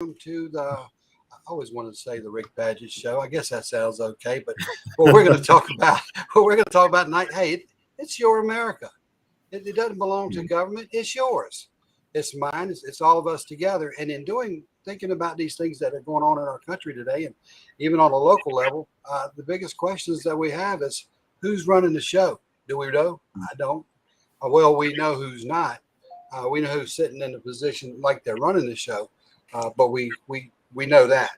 To the, I always wanted to say the Rick Padgett show. I guess that sounds okay, but what we're going to talk about, what we're going to talk about tonight, hey, it's your America. It doesn't belong to government. It's yours. It's mine. It's all of us together. And in thinking about these things that are going on in our country today, and even on a local level, the biggest questions that we have is who's running the show? Do we know? I don't. Well, we know who's not. We know who's sitting in the position like they're running the show, but we know that.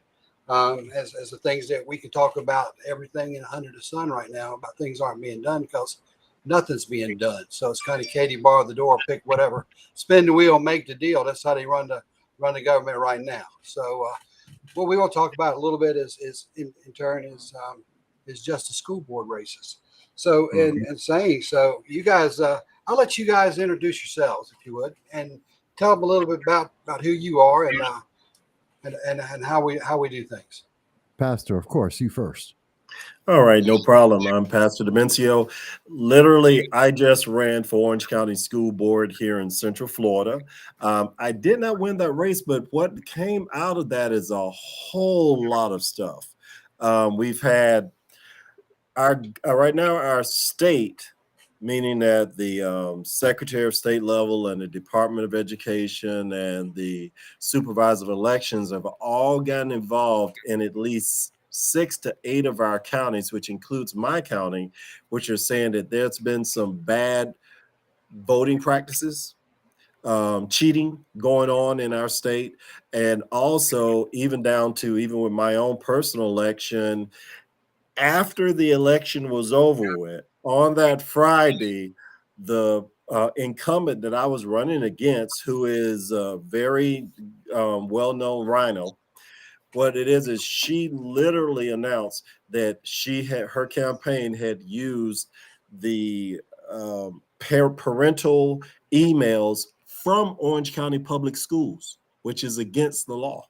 As the things that we can talk about everything under the sun right now about things aren't being done because nothing's being done. So it's kind of Katie bar the door, pick whatever, spin the wheel, make the deal. That's how they run the government right now. So what we want to talk about a little bit is in turn is just the school board races. So in saying so, you guys, I'll let you guys introduce yourselves if you would, and tell them a little bit about who you are and how we do things. Pastor, of course, you first. All right, no problem. I'm Pastor Demencio. Literally, I just ran for Orange County School Board here in Central Florida. I did not win that race, but what came out of that is a whole lot of stuff. We've had right now our state, meaning that the Secretary of State level and the Department of Education and the Supervisor of Elections have all gotten involved in at least 6 to 8 of our counties, which includes my county, which are saying that there's been some bad voting practices, cheating going on in our state, and also even down to even with my own personal election. After the election was over with, on that Friday, the incumbent that I was running against, who is a very well-known rhino, what it is she literally announced that her campaign had used the parental emails from Orange County Public Schools, which is against the law.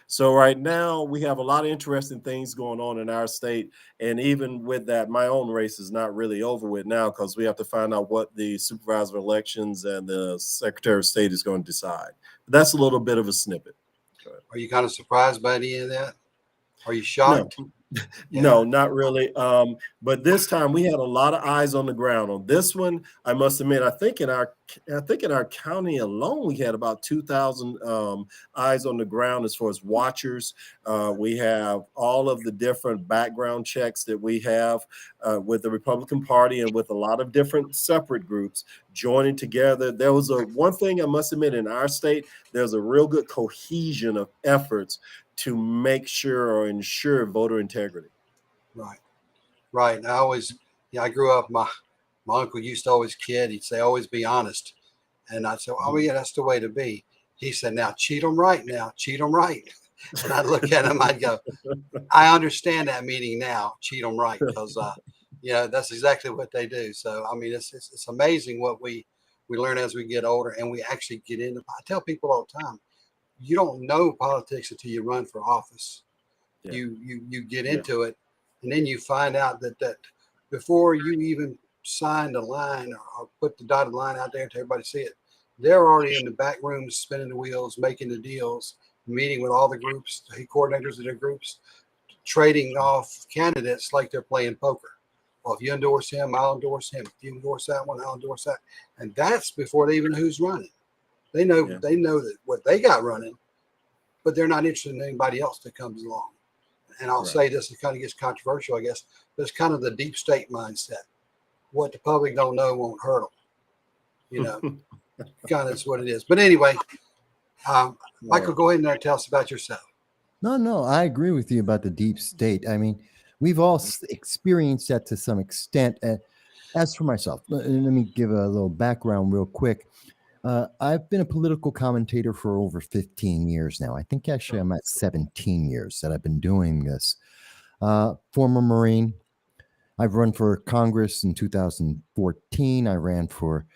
So right now we have a lot of interesting things going on in our state. And even with that, my own race is not really over with now because we have to find out what the Supervisor of Elections and the Secretary of State is going to decide. But that's a little bit of a snippet. Are you kind of surprised by any of that? Are you shocked? No. No, not really. But this time we had a lot of eyes on the ground on this one. I must admit, I think in our county alone, we had about 2,000 eyes on the ground as far as watchers. We have all of the different background checks that we have with the Republican Party and with a lot of different separate groups joining together. There was one thing I must admit in our state, there's a real good cohesion of efforts to make sure or ensure voter integrity. Right. And I grew up, my uncle used to always kid. He'd say, always be honest. And I'd say, oh, yeah, that's the way to be. He said, now cheat them right now. Cheat them right. And I'd look at him, I'd go, I understand that meaning now, cheat them right. Because, that's exactly what they do. So, I mean, it's amazing what we learn as we get older and we actually get into. I tell people all the time, you don't know politics until you run for office. Yeah. You get into it, and then you find out that before you even sign the line or put the dotted line out there to everybody see it, they're already in the back rooms spinning the wheels, making the deals, meeting with all the groups, the coordinators of their groups, trading off candidates like they're playing poker. Well, if you endorse him, I'll endorse him. If you endorse that one, I'll endorse that. And that's before they even know who's running. They know that what they got running, but they're not interested in anybody else that comes along. And I'll say this, it kind of gets controversial, I guess, but it's kind of the deep state mindset. What the public don't know won't hurt them. Kind of is what it is. But anyway, Michael, go ahead and tell us about yourself. No, I agree with you about the deep state. I mean, we've all experienced that to some extent. As for myself, let me give a little background real quick. I've been a political commentator for over 15 years now. I think actually I'm at 17 years that I've been doing this. Former Marine. I've run for Congress in 2014. I ran for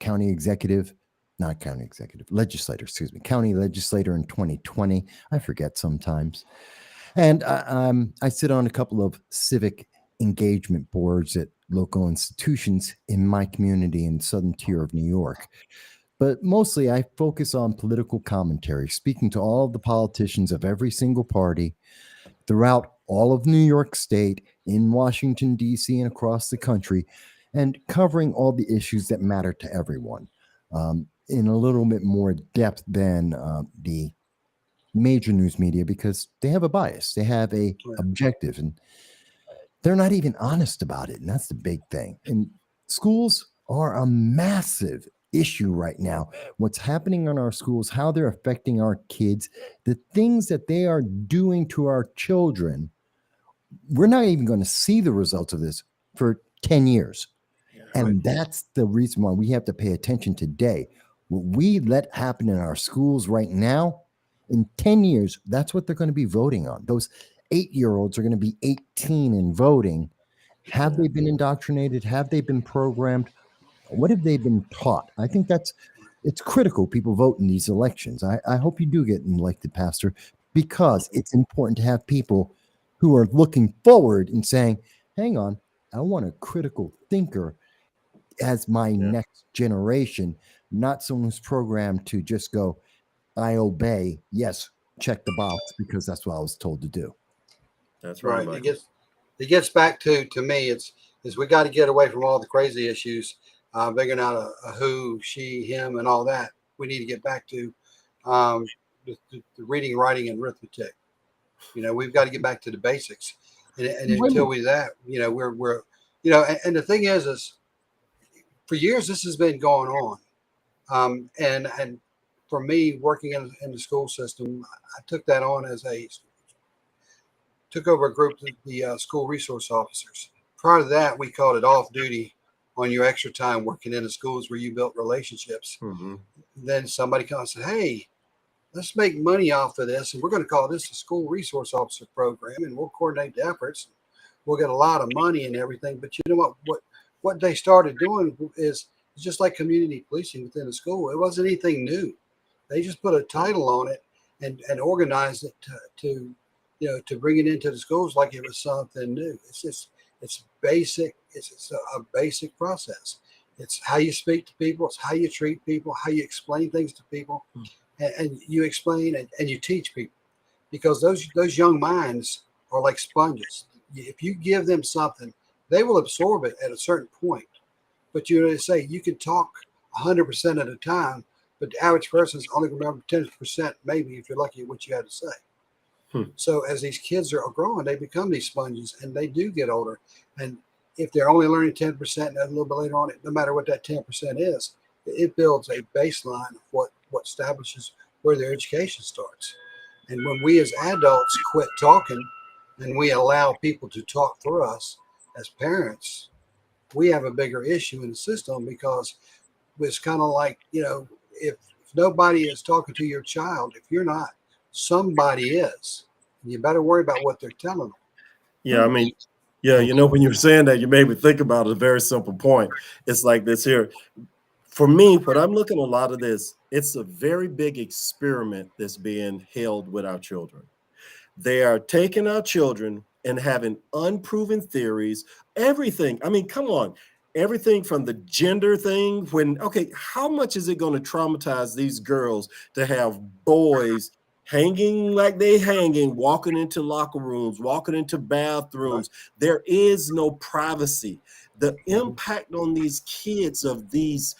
county executive, not county executive, legislator, county legislator in 2020. I forget sometimes. And I sit on a couple of civic engagement boards at local institutions in my community in Southern Tier of New York. But mostly I focus on political commentary, speaking to all of the politicians of every single party throughout all of New York State, in Washington, D.C., and across the country, and covering all the issues that matter to everyone in a little bit more depth than the major news media, because they have a bias, they have a objective, and they're not even honest about it. And that's the big thing. And schools are a massive issue right now. What's happening in our schools, how they're affecting our kids, the things that they are doing to our children. We're not even going to see the results of this for 10 years. And that's the reason why we have to pay attention today. What we let happen in our schools right now, in 10 years, that's what they're going to be voting on. Those 8-year-olds are going to be 18 and voting. Have they been indoctrinated? Have they been programmed? What have they been taught? I think it's critical people vote in these elections. I hope you do get elected, Pastor, because it's important to have people who are looking forward and saying, hang on, I want a critical thinker as my next generation, not someone who's programmed to just go, I obey. Yes, check the box because that's what I was told to do. That's right. Right. It gets back to me. Is we got to get away from all the crazy issues, figuring out a who, she, him, and all that. We need to get back to the reading, writing, and arithmetic. We've got to get back to the basics, and until we that, we're and the thing is for years this has been going on, and for me working in the school system, I took that on as took over a group of the school resource officers. Prior to that, we called it off duty on your extra time working in the schools where you built relationships. Mm-hmm. Then somebody comes and said, hey, let's make money off of this, and we're going to call this a school resource officer program, and we'll coordinate the efforts. We'll get a lot of money and everything. But you know what they started doing is just like community policing within the school. It wasn't anything new. They just put a title on it and organized it to bring it into the schools like it was something new. It's basic. It's a basic process. It's how you speak to people. It's how you treat people. How you explain things to people, and you explain and you teach people, because those young minds are like sponges. If you give them something, they will absorb it at a certain point. But say you can talk 100% of the time, but the average person's only remember 10%, maybe, if you're lucky, what you had to say. So as these kids are growing, they become these sponges, and they do get older. And if they're only learning 10% and a little bit later on, no matter what that 10% is, it builds a baseline of what establishes where their education starts. And when we as adults quit talking and we allow people to talk for us as parents, we have a bigger issue in the system, because it's kind of like, if nobody is talking to your child, if you're not, somebody is. You better worry about what they're telling them. Yeah, I mean, when you were saying that, you made me think about a very simple point. It's like this here. For me, what I'm looking at a lot of this, it's a very big experiment that's being held with our children. They are taking our children and having unproven theories, everything. I mean, come on. Everything from the gender thing, how much is it going to traumatize these girls to have boys hanging like they hanging, walking into locker rooms, walking into bathrooms? There is no privacy. The impact on these kids of these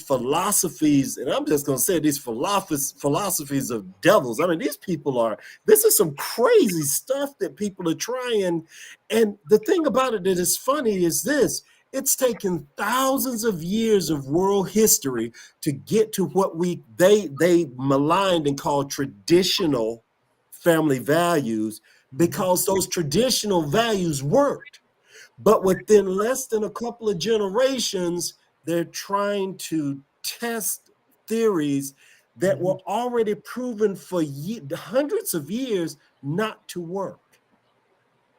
philosophies, and I'm just going to say these philosophies of devils. I mean, this is some crazy stuff that people are trying. And the thing about it that is funny is this: it's taken thousands of years of world history to get to what they maligned and called traditional family values, because those traditional values worked. But within less than a couple of generations, they're trying to test theories that were already proven for hundreds of years not to work.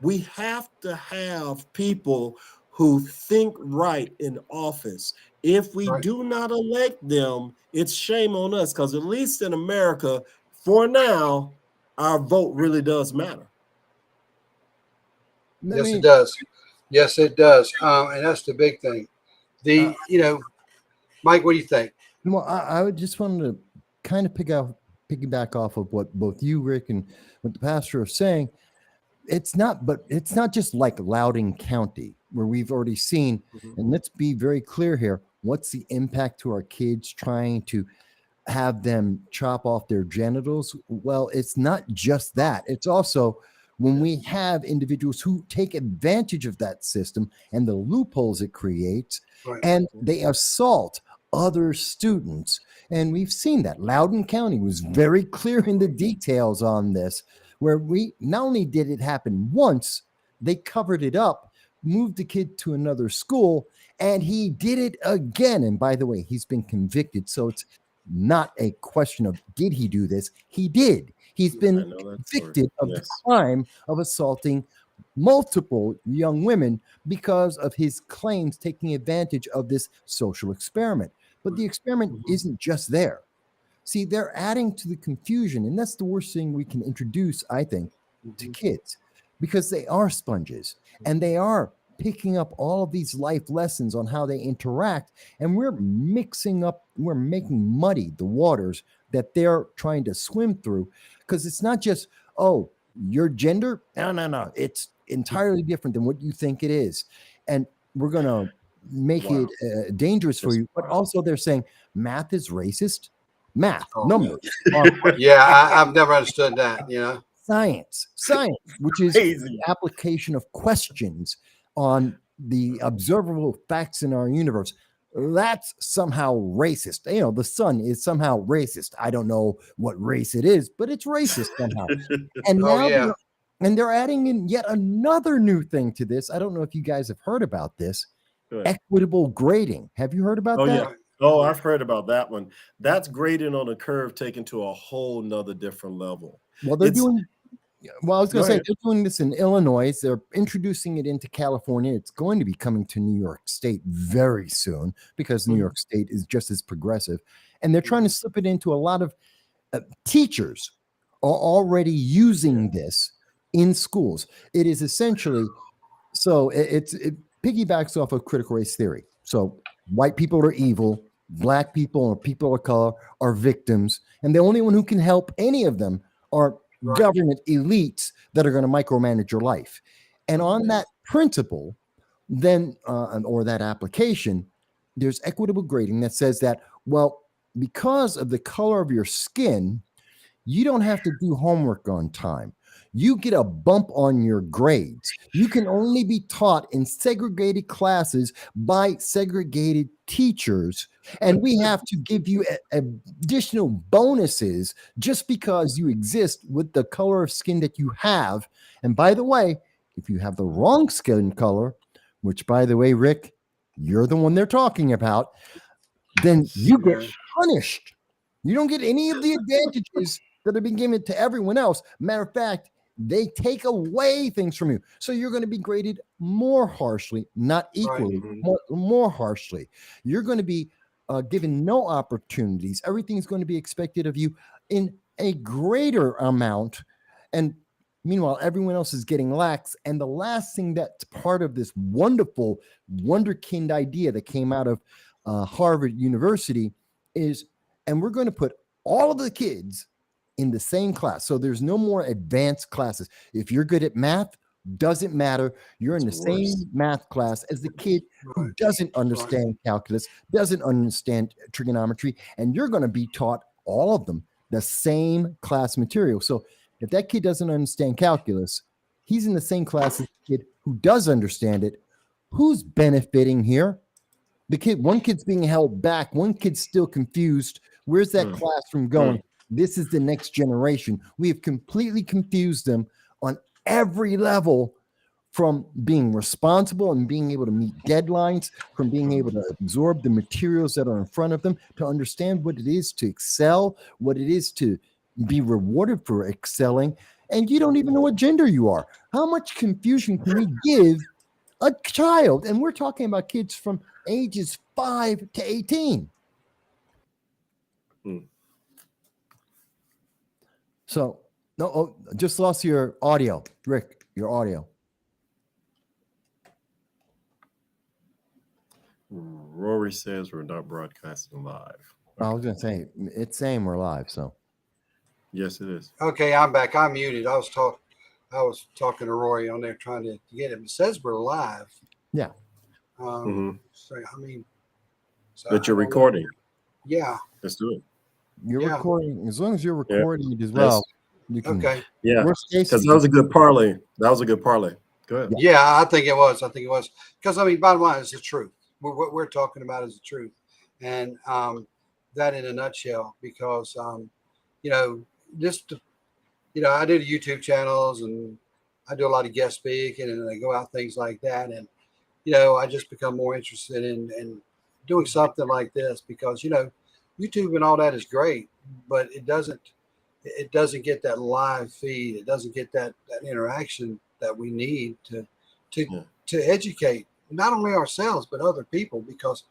We have to have people who think right in office. If we do not elect them, it's shame on us, because at least in America, for now, our vote really does matter. Yes, it does. Yes, it does. And that's the big thing. Mike, what do you think? Well, I would just wanted to kind of piggyback off of what both you, Rick, and what the pastor are saying. It's not just like Loudoun County, where we've already seen, Mhm. and let's be very clear here. What's the impact to our kids trying to have them chop off their genitals? Well, it's not just that. It's also when we have individuals who take advantage of that system and the loopholes it creates, Right. and they assault other students. And we've seen that. Loudoun County was very clear in the details on this, where we not only did it happen once, they covered it up, moved the kid to another school, and he did it again. And by the way, he's been convicted. So it's not a question of did he do this? He did. He's I been know that story. convicted of the Yes. crime of assaulting multiple young women because of his claims taking advantage of this social experiment. But the experiment Mhm. isn't just there. See, they're adding to the confusion, and that's the worst thing we can introduce, I think, to Mhm. kids, because they are sponges and they are picking up all of these life lessons on how they interact, and we're making muddy the waters that they're trying to swim through, because it's not just, oh, your gender. No, no, no, it's entirely different than what you think it is, and we're going to make Wow. it dangerous for Just you. But wow. also they're saying math is racist. Math, Oh, numbers are yeah, I've never understood that. You know. science, which is Crazy. the application of questions on the observable facts in our universe. That's somehow racist. You know, the sun is somehow racist. I don't know what race it is, but it's racist somehow. And Oh now yeah. they're adding in yet another new thing to this. I don't know if you guys have heard about this. Good. Equitable grading. Have you heard about Oh that? yeah. Right. Oh, Right. I've heard about that one. That's grading on a curve taken to a whole nother different level. Well, they're It's doing. Well, I was going Go to say ahead. they're doing this in Illinois. They're introducing it into California. It's going to be coming to New York State very soon because New Mhm. York State is just as progressive, and they're trying to Mhm. slip it into a lot of teachers are already using this in schools. It is essentially so it piggybacks off of critical race theory. So white people are evil, black people or people of color are victims, and the only one who can help any of them are Right. government elites that are going to micromanage your life. And on Yes. that principle, then or that application, there's equitable grading that says that, well, because of the color of your skin, you don't have to do homework on time. You get a bump on your grades. You can only be taught in segregated classes by segregated teachers. And we have to give you additional bonuses just because you exist with the color of skin that you have. And by the way, if you have the wrong skin color, which by the way, Rick, you're the one they're talking about, then you get Yeah. punished. You don't get any of the advantages that have been given to everyone else. Matter of fact, they take away things from you. So you're going to be graded more harshly, not Right. equally, Mhm. more harshly. You're going to be given no opportunities. Everything's going to be expected of you in a greater amount. And meanwhile, everyone else is getting lax. And the last thing that's part of this wonderful wonderkind idea that came out of Harvard University is, and we're going to put all of the kids in the same class. So there's no more advanced classes. If you're good at math, doesn't matter. You're in the It's same worse. math class as the kid who Right. doesn't Right. understand calculus, doesn't understand trigonometry, and you're going to be taught all of them the same class material. So if that kid doesn't understand calculus, he's in the same class as the kid who does understand it. Who's benefiting here? One kid's being held back, one kid's still confused. Where's that Mm. classroom going? This is the next generation. We have completely confused them on every level, from being responsible and being able to meet deadlines, from being able to absorb the materials that are in front of them, to understand what it is to excel, what it is to be rewarded for excelling. And you don't even know what gender you are. How much confusion can we give a child? And we're talking about kids from ages 5 to 18. Mm. So, no, just lost your audio, Rick, your audio. Rory says we're not broadcasting live. I was gonna say it's saying we're live, so Yes, it is. Okay, I'm back. I'm muted. I was talking to Rory on there trying to get him. It says we're live. yeah. So I mean, so That I you're don't know. recording. Yeah, Let's do it. You're yeah. recording as long as you're Yeah. recording it as well. You can. Okay. Yeah, Worst case, because you that was a can- good parlay. That was a good parlay. Go ahead. Yeah. Yeah, I think it was. Because I mean, bottom line is the truth. What we're talking about is the truth, and that in a nutshell. Because you know, just I do the YouTube channels and I do a lot of guest speaking and I go out things like that, and I just become more interested in doing something like this because YouTube and all that is great, but it doesn't get that live feed. It doesn't get that interaction that we need to Yeah. to educate not only ourselves but other people. Because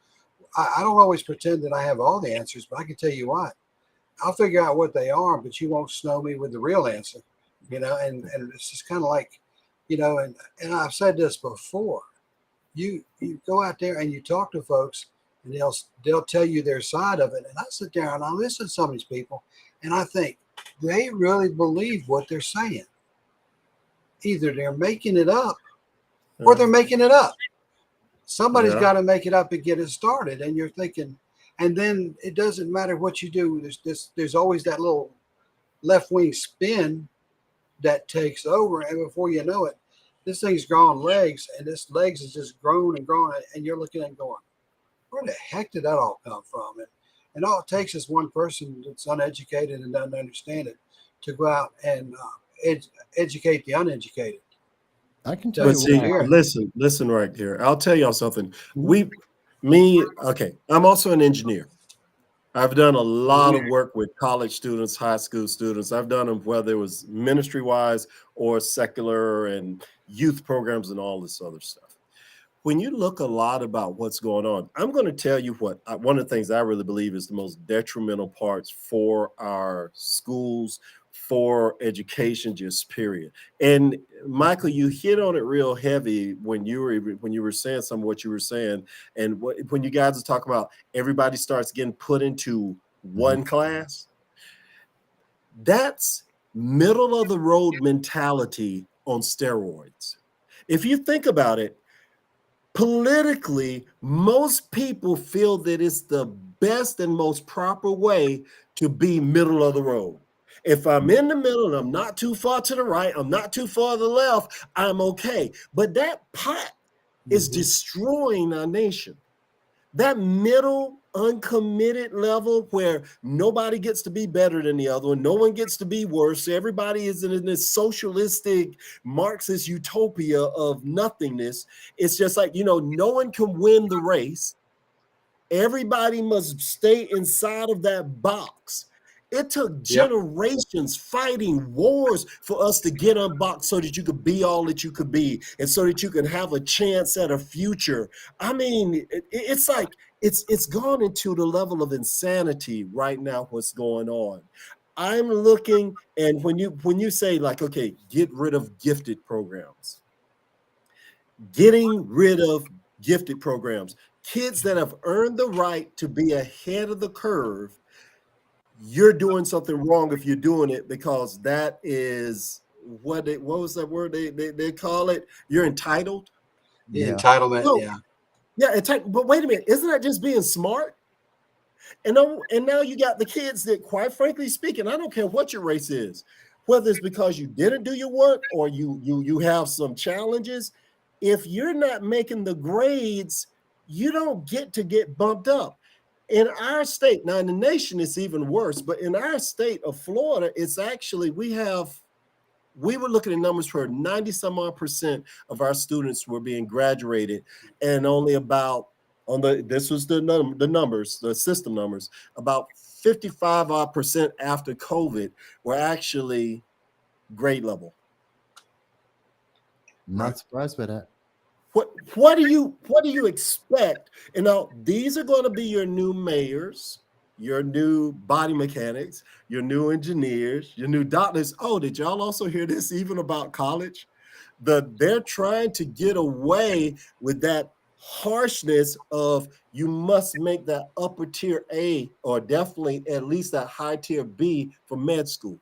I don't always pretend that I have all the answers, but I can tell you what, I'll figure out what they are, but you won't snow me with the real answer. And it's just kind of like, and I've said this before. You go out there and you talk to folks, and they'll tell you their side of it. And I sit there and I listen to some of these people, and I think they really believe what they're saying. Either they're making it up or they're making it up. Somebody's Yeah. got to make it up and get it started. And you're thinking, and then it doesn't matter what you do. There's always that little left wing spin that takes over, and before you know it, this thing's growing legs, and this legs is just growing and growing, and you're looking at it going, where the heck did that all come from? And all it takes is one person that's uneducated and doesn't understand it to go out and educate the uneducated. I can Tell tell But you you what see, I'm hearing. listen right here. I'll tell y'all something. Okay, I'm also an engineer. I've done a lot of work with college students, high school students. I've done them whether it was ministry wise or secular and youth programs and all this other stuff. When you look a lot about what's going on, I'm going to tell you one of the things I really believe is the most detrimental parts for our schools, for education, just period. And Michael, you hit on it real heavy when you were saying some of what you were saying, and when you guys are talking about everybody starts getting put into one class. That's middle of the road mentality on steroids. If you think about it, politically, most people feel that it's the best and most proper way to be middle of the road. If I'm in the middle and I'm not too far to the right, I'm not too far to the left, I'm okay. But that pot is destroying our nation. That middle uncommitted level where nobody gets to be better than the other one, no one gets to be worse. Everybody is in this socialistic Marxist utopia of nothingness. It's just like, no one can win the race. Everybody must stay inside of that box. It took generations fighting wars for us to get unboxed so that you could be all that you could be and so that you can have a chance at a future. I mean, it's like it's gone into the level of insanity right now, what's going on. I'm looking, and when you say like, okay, get rid of gifted programs, getting rid of gifted programs, kids that have earned the right to be ahead of the curve, you're doing something wrong if you're doing it, because that is what was that word they call it? You're entitled. The Yeah. entitlement, No, yeah. yeah, entitled. But wait a minute, isn't that just being smart? And now you got the kids that, quite frankly speaking, I don't care what your race is, whether it's because you didn't do your work or you have some challenges. If you're not making the grades, you don't get bumped up. In our state, now in the nation, it's even worse, but in our state of Florida, it's actually, we were looking at numbers where 90 some odd % of our students were being graduated, and only about, this was the numbers, the system numbers, about 55 odd % after COVID were actually grade level. Not surprised by that. What do you expect? And now these are going to be your new mayors, your new body mechanics, your new engineers, your new doctors. Oh, did y'all also hear this even about college? They're trying to get away with that harshness of you must make that upper tier A or definitely at least that high tier B for med school.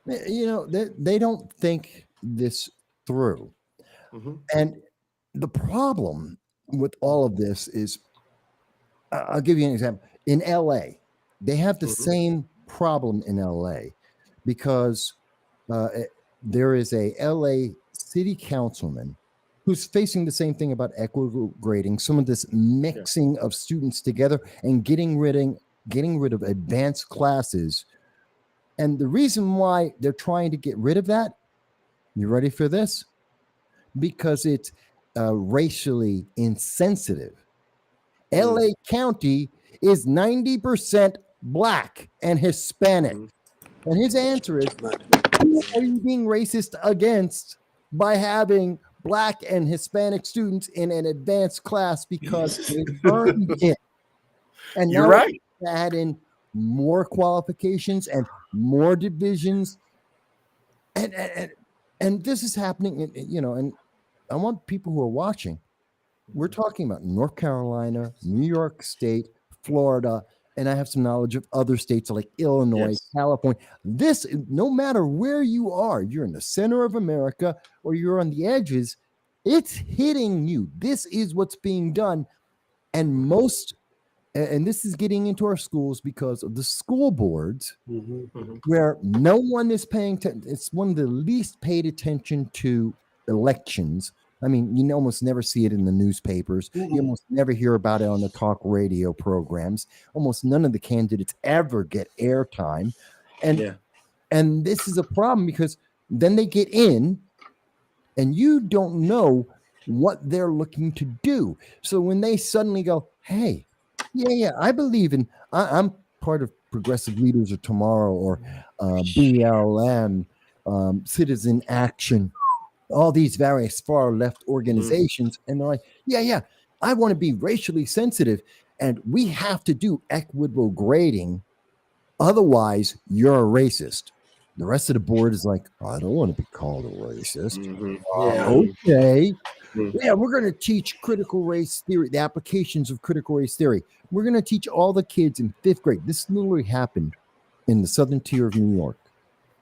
You know, they don't think this through. Mm-hmm. And the problem with all of this is, I'll give you an example. In LA, they have the Mm-hmm. same problem in LA because there is a LA city councilman who's facing the same thing about equitable grading, some of this mixing of students together and getting rid of advanced classes. And the reason why they're trying to get rid of that, you ready for this? Because it's racially insensitive. LA County is 90% Black and Hispanic. And his answer is, who are you being racist against by having Black and Hispanic students in an advanced class because they earned it? And You're now right. add in more qualifications and more divisions. And this is happening, you know, and I want people who are watching, we're talking about North Carolina, New York State, Florida, and I have some knowledge of other states like Illinois, California. This, no matter where you are, you're in the center of America or you're on the edges, it's hitting you. This is what's being done. And this is getting into our schools because of the school boards, where no one is paying attention. It's one of the least paid attention to elections. I mean, you almost never see it in the newspapers. You almost never hear about it on the talk radio programs. Almost none of the candidates ever get airtime. And this is a problem because then they get in and you don't know what they're looking to do. So when they suddenly go, hey, I believe in, I'm part of Progressive Leaders of Tomorrow or BLM, Citizen Action, all these various far left organizations. And they're like, I want to be racially sensitive and we have to do equitable grading. Otherwise, you're a racist. The rest of the board is like, I don't want to be called a racist. Okay. Yeah, we're going to teach critical race theory, the applications of critical race theory. We're going to teach all the kids in 5th grade. This literally happened in the southern tier of New York.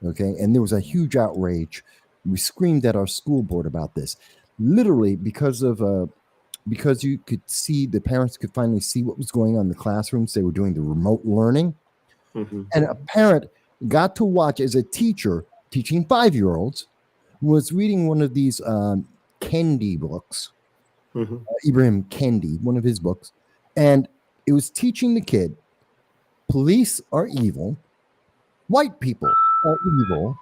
Okay. And there was a huge outrage. We screamed at our school board about this, literally because you could see, the parents could finally see what was going on in the classrooms. They were doing the remote learning. And a parent got to watch as a teacher teaching 5-year-olds was reading one of these Kendi books, Ibrahim Kendi, one of his books. And it was teaching the kid, police are evil, white people are evil,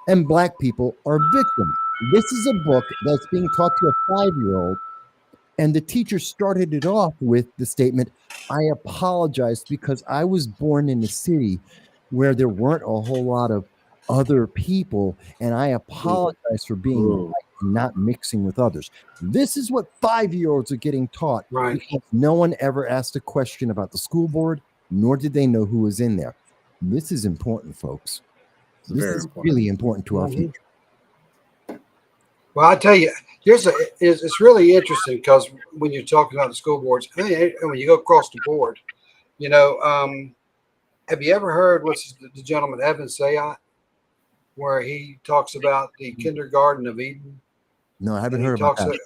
and Black people are victims. This is a book that's being taught to a 5-year-old. And the teacher started it off with the statement, I apologize because I was born in a city where there weren't a whole lot of other people. And I apologize for being white and not mixing with others. This is what 5-year-olds are getting taught. Right. Because no one ever asked a question about the school board, nor did they know who was in there. This is important, folks. This is really important to our future. Well, I tell you, it's really interesting because when you're talking about the school boards, I mean, when you go across the board, you know, have you ever heard what's the gentleman Evan Sayat, where he talks about the kindergarten of Eden? No, I haven't heard about that.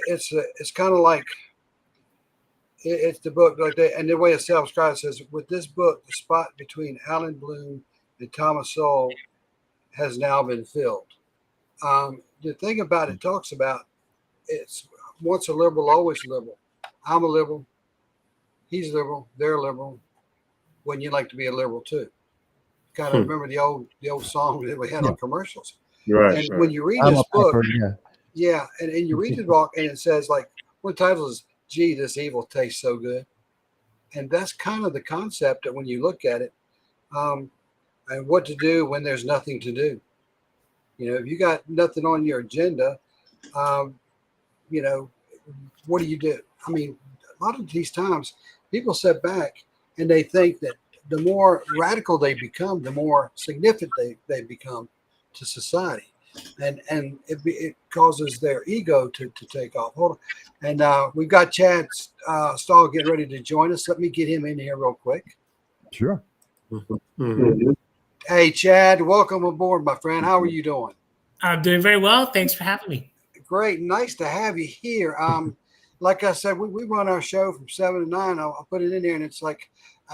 It's kind of like it's the book like that, and the way it's self-described says, with this book, the spot between Alan Bloom and Thomas Sowell has now been filled. The thing about it talks about it's once a liberal, always a liberal. I'm a liberal. He's liberal. They're liberal. Wouldn't you like to be a liberal too? Kind of remember the old song that we had on commercials. Right. And when you read this book, and you read the book, and it says like one title is "Gee, this evil tastes so good," and that's kind of the concept that when you look at it, and what to do when there's nothing to do. You know, if you got nothing on your agenda, you know, what do you do? I mean, a lot of these times people sit back and they think that the more radical they become, the more significant they become to society. and it causes their ego to take off. Hold on. And we've got Chad Stahl getting ready to join us. Let me get him in here real quick. Sure. Mhm. Hey, Chad, welcome aboard, my friend. How are you doing? I'm doing very well. Thanks for having me. Great. Nice to have you here. Like I said, we run our show from 7 to 9. I'll put it in there, and it's like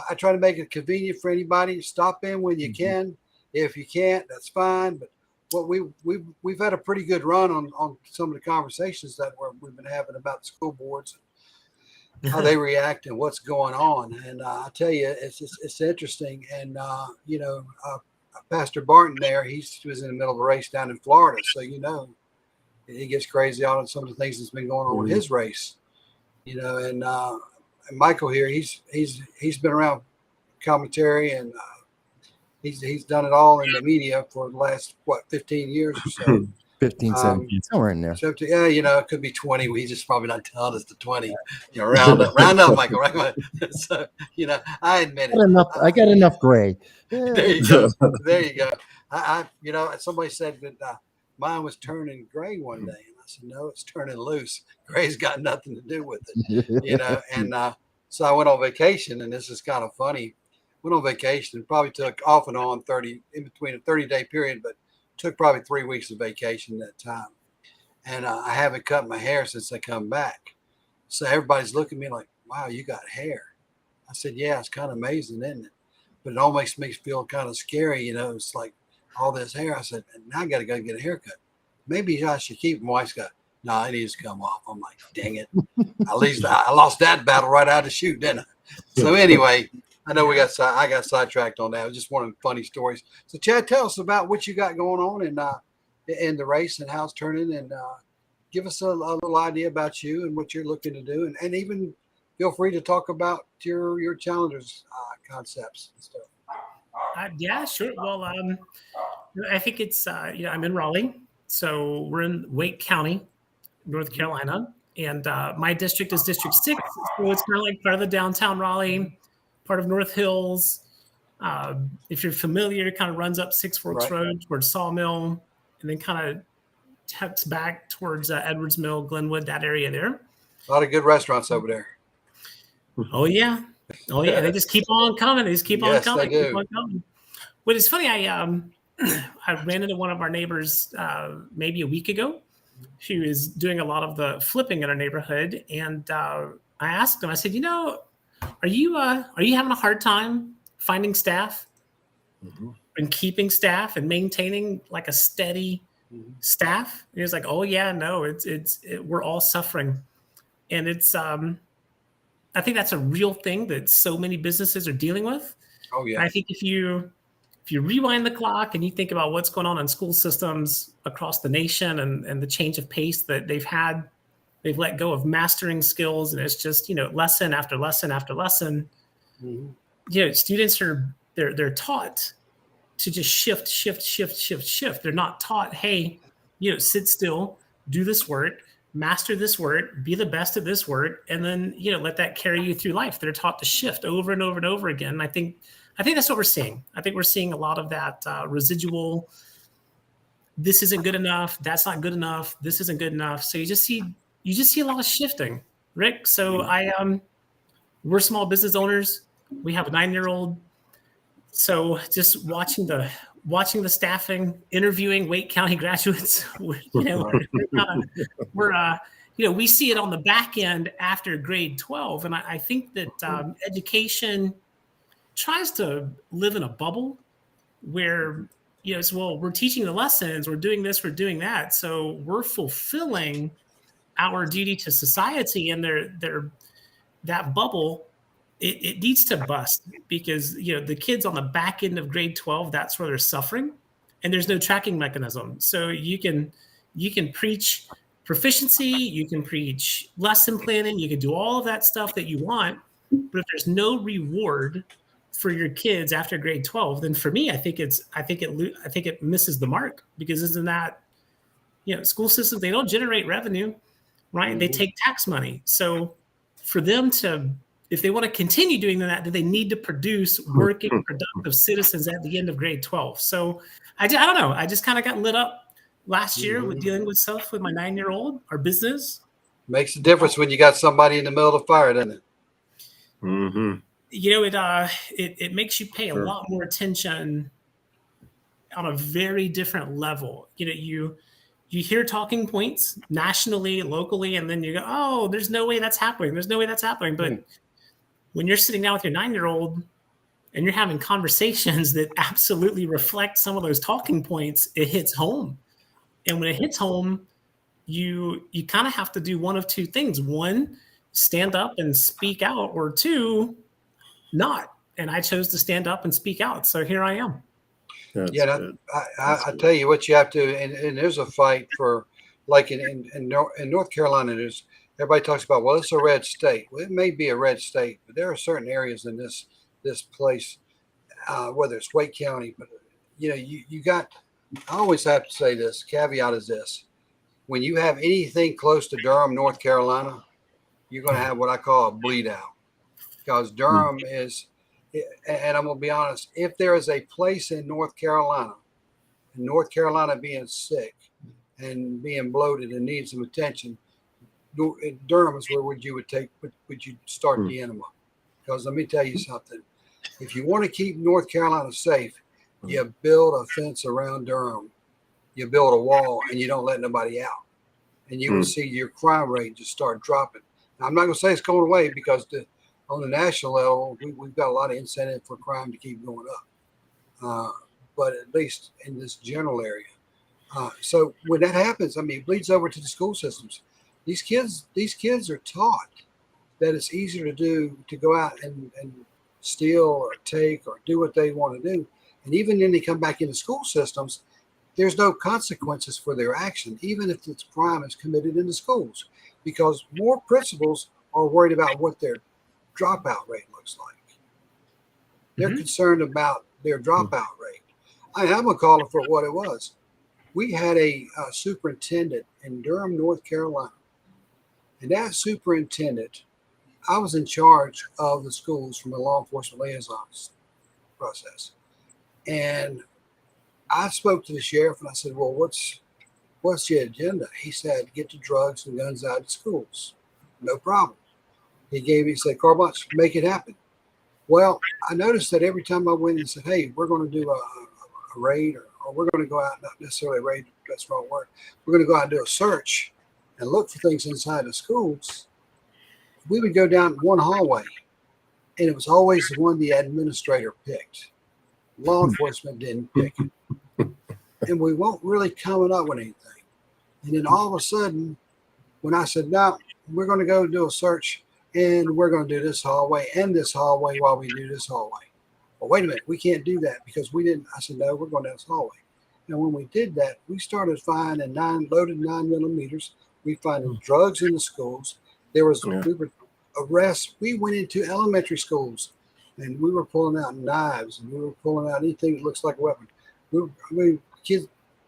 I try to make it convenient for anybody. Stop in when you can. If you can't, that's fine. But what we've had a pretty good run on some of the conversations that we've been having about school boards, how they react and what's going on. And I tell you, it's interesting. And Pastor Barton there, he was in the middle of a race down in Florida, so he gets crazy on some of the things that's been going on with his race, and Michael here, he's been around commentary, and he's done it all in the media for the last 15 years or so. 15, 17, somewhere in there. So it could be 20. He's just probably not telling us the 20. Round up, Michael. Right? So I admit it. I got enough gray. There you go. There you go. I somebody said that mine was turning gray one day, and I said, no, it's turning loose. Gray's got nothing to do with it, And so I went on vacation, and this is kind of funny. Went on vacation and probably took off and on in between a 30-day period, but took probably 3 weeks of vacation that time. And I haven't cut my hair since I come back. So everybody's looking at me like, wow, you got hair. I said, yeah, it's kind of amazing, isn't it? But it almost makes me feel kind of scary. It's like all this hair. I said, now I got to go get a haircut. Maybe I should keep. My wife's got, no, it needs to come off. I'm like, dang it. At least I lost that battle right out of the chute, didn't I? So anyway, I know I got sidetracked on that. It was just one of the funny stories. So Chad, tell us about what you got going on in the race and how it's turning, and give us a little idea about you and what you're looking to do, and even feel free to talk about your challengers concepts and stuff. Yeah, sure. Well, I think it's I'm in Raleigh, so we're in Wake County, North Carolina, and my district is District 6, so it's kind of like part of the downtown Raleigh, part of North Hills. If you're familiar, it kind of runs up Six Forks Road towards Sawmill, and then kind of tucks back towards Edwards Mill, Glenwood, that area there. A lot of good restaurants over there. Oh yeah. They just keep on coming. They just keep on coming. They do. Keep on coming. But it's funny. I ran into one of our neighbors maybe a week ago. She was doing a lot of the flipping in our neighborhood, and I asked him. I said, are you having a hard time finding staff and keeping staff and maintaining like a steady staff? And he was like, oh yeah, no, we're all suffering, and it's I think that's a real thing that so many businesses are dealing with. Oh yeah. I think if you rewind the clock and you think about what's going on in school systems across the nation and the change of pace that they've let go of mastering skills, and it's just, lesson after lesson after lesson. Students they're taught to just shift. They're not taught, hey, sit still, do this work, master this work, be the best at this work, and then let that carry you through life. They're taught to shift over and over and over again. And I think that's what we're seeing. I think we're seeing a lot of that residual. This isn't good enough. That's not good enough. This isn't good enough. So you just see a lot of shifting, Rick. So we're small business owners. We have a 9-year-old. So just watching the staffing, interviewing Wake County graduates, we see it on the back end after grade 12. And I think that education tries to live in a bubble where, we're teaching the lessons, we're doing this, we're doing that. So we're fulfilling our duty to society, and that bubble, it needs to bust, because the kids on the back end of grade 12, that's where they're suffering, and there's no tracking mechanism. So you can preach proficiency, you can preach lesson planning, you can do all of that stuff that you want, but if there's no reward for your kids after grade 12, then for me, I think it misses the mark, because isn't that, school systems, they don't generate revenue, right? They take tax money. So for them to, if they want to continue doing that, do they need to produce working, productive citizens at the end of grade 12? So I don't know. I just kind of got lit up last year with dealing with stuff with my 9-year-old, our business. Makes a difference when you got somebody in the middle of the fire, doesn't it? Mm-hmm. It makes you pay a Sure. lot more attention on a very different level. You hear talking points nationally, locally, and then you go, oh, there's no way that's happening. There's no way that's happening. But when you're sitting down with your 9-year-old and you're having conversations that absolutely reflect some of those talking points, it hits home. And when it hits home, you kind of have to do one of two things. One, stand up and speak out, or two, not. And I chose to stand up and speak out. So here I am. That's Yeah, good. I tell you what you have to, and there's a fight for, like in North Carolina, there's everybody talks about, well, it's a red state. Well, it may be a red state, but there are certain areas in this place, whether it's Wake County, but you got. I always have to say this. Caveat is this: when you have anything close to Durham, North Carolina, you're going to have what I call a bleed out, because Durham is. And I'm going to be honest, if there is a place in North Carolina being sick and being bloated and needs some attention, Durham is where would you start the enema? Because let me tell you something. If you want to keep North Carolina safe, you build a fence around Durham. You build a wall and you don't let nobody out. And you will see your crime rate just start dropping. Now, I'm not going to say it's going away, because on the national level, we've got a lot of incentive for crime to keep going up. But at least in this general area. So when that happens, I mean, it bleeds over to the school systems. These kids are taught that it's easier to go out and steal or take or do what they want to do. And even when they come back into school systems, there's no consequences for their action, even if this crime is committed in the schools, because more principals are worried about what their dropout rate looks like. They're concerned about their dropout rate. I'm going to call it for what it was. We had a superintendent in Durham, North Carolina. And that superintendent, I was in charge of the schools from the law enforcement liaison process. And I spoke to the sheriff and I said, well, what's the agenda? He said, get the drugs and guns out of schools. No problem. He said, Carbunch, make it happen. Well, I noticed that every time I went and said, hey, we're going to do a raid, or we're going to go out, not necessarily a raid, that's the wrong word. We're going to go out and do a search and look for things inside the schools. We would go down one hallway, and it was always the one the administrator picked. Law enforcement didn't pick it. And we weren't really coming up with anything. And then all of a sudden, when I said, no, we're going to go do a search, and we're going to do this hallway and this hallway while we do this hallway. Well, wait a minute, we can't do that because we didn't. I said, no, we're going down this hallway. And when we did that, we started finding loaded 9mm. We found drugs in the schools. We were arrests. We went into elementary schools, and we were pulling out knives, and we were pulling out anything that looks like a weapon.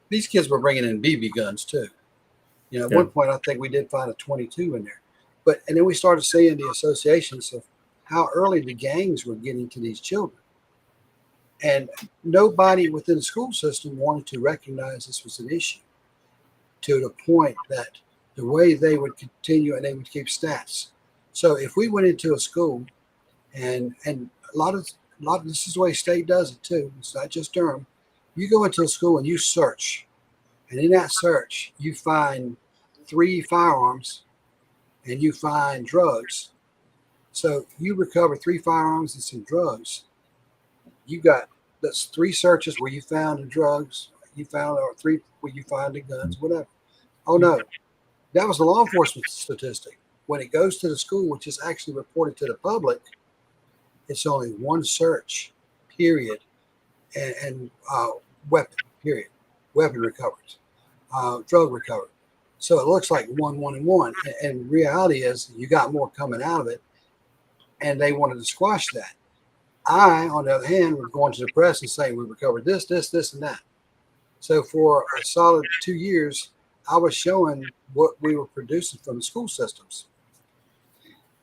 These kids were bringing in BB guns too. At one point, I think we did find a 22 in there. And then we started seeing the associations of how early the gangs were getting to these children. And nobody within the school system wanted to recognize this was an issue, to the point that the way they would continue and they would keep stats. So if we went into a school, and a lot of this is the way state does it too. It's not just Durham. You go into a school and you search, and in that search you find 3 firearms and you find drugs. So you recover 3 firearms and some drugs. That's 3 searches where you found the drugs, or 3 where you find the guns, whatever. Oh no, that was the law enforcement statistic. When it goes to the school, which is actually reported to the public, it's only 1 search, period, and weapon, period, weapon recovered, drug recovered. So it looks like 1, 1, and 1. And reality is you got more coming out of it, and they wanted to squash that. I, on the other hand, was going to the press and saying we recovered this, and that. So for a solid 2 years, I was showing what we were producing from the school systems.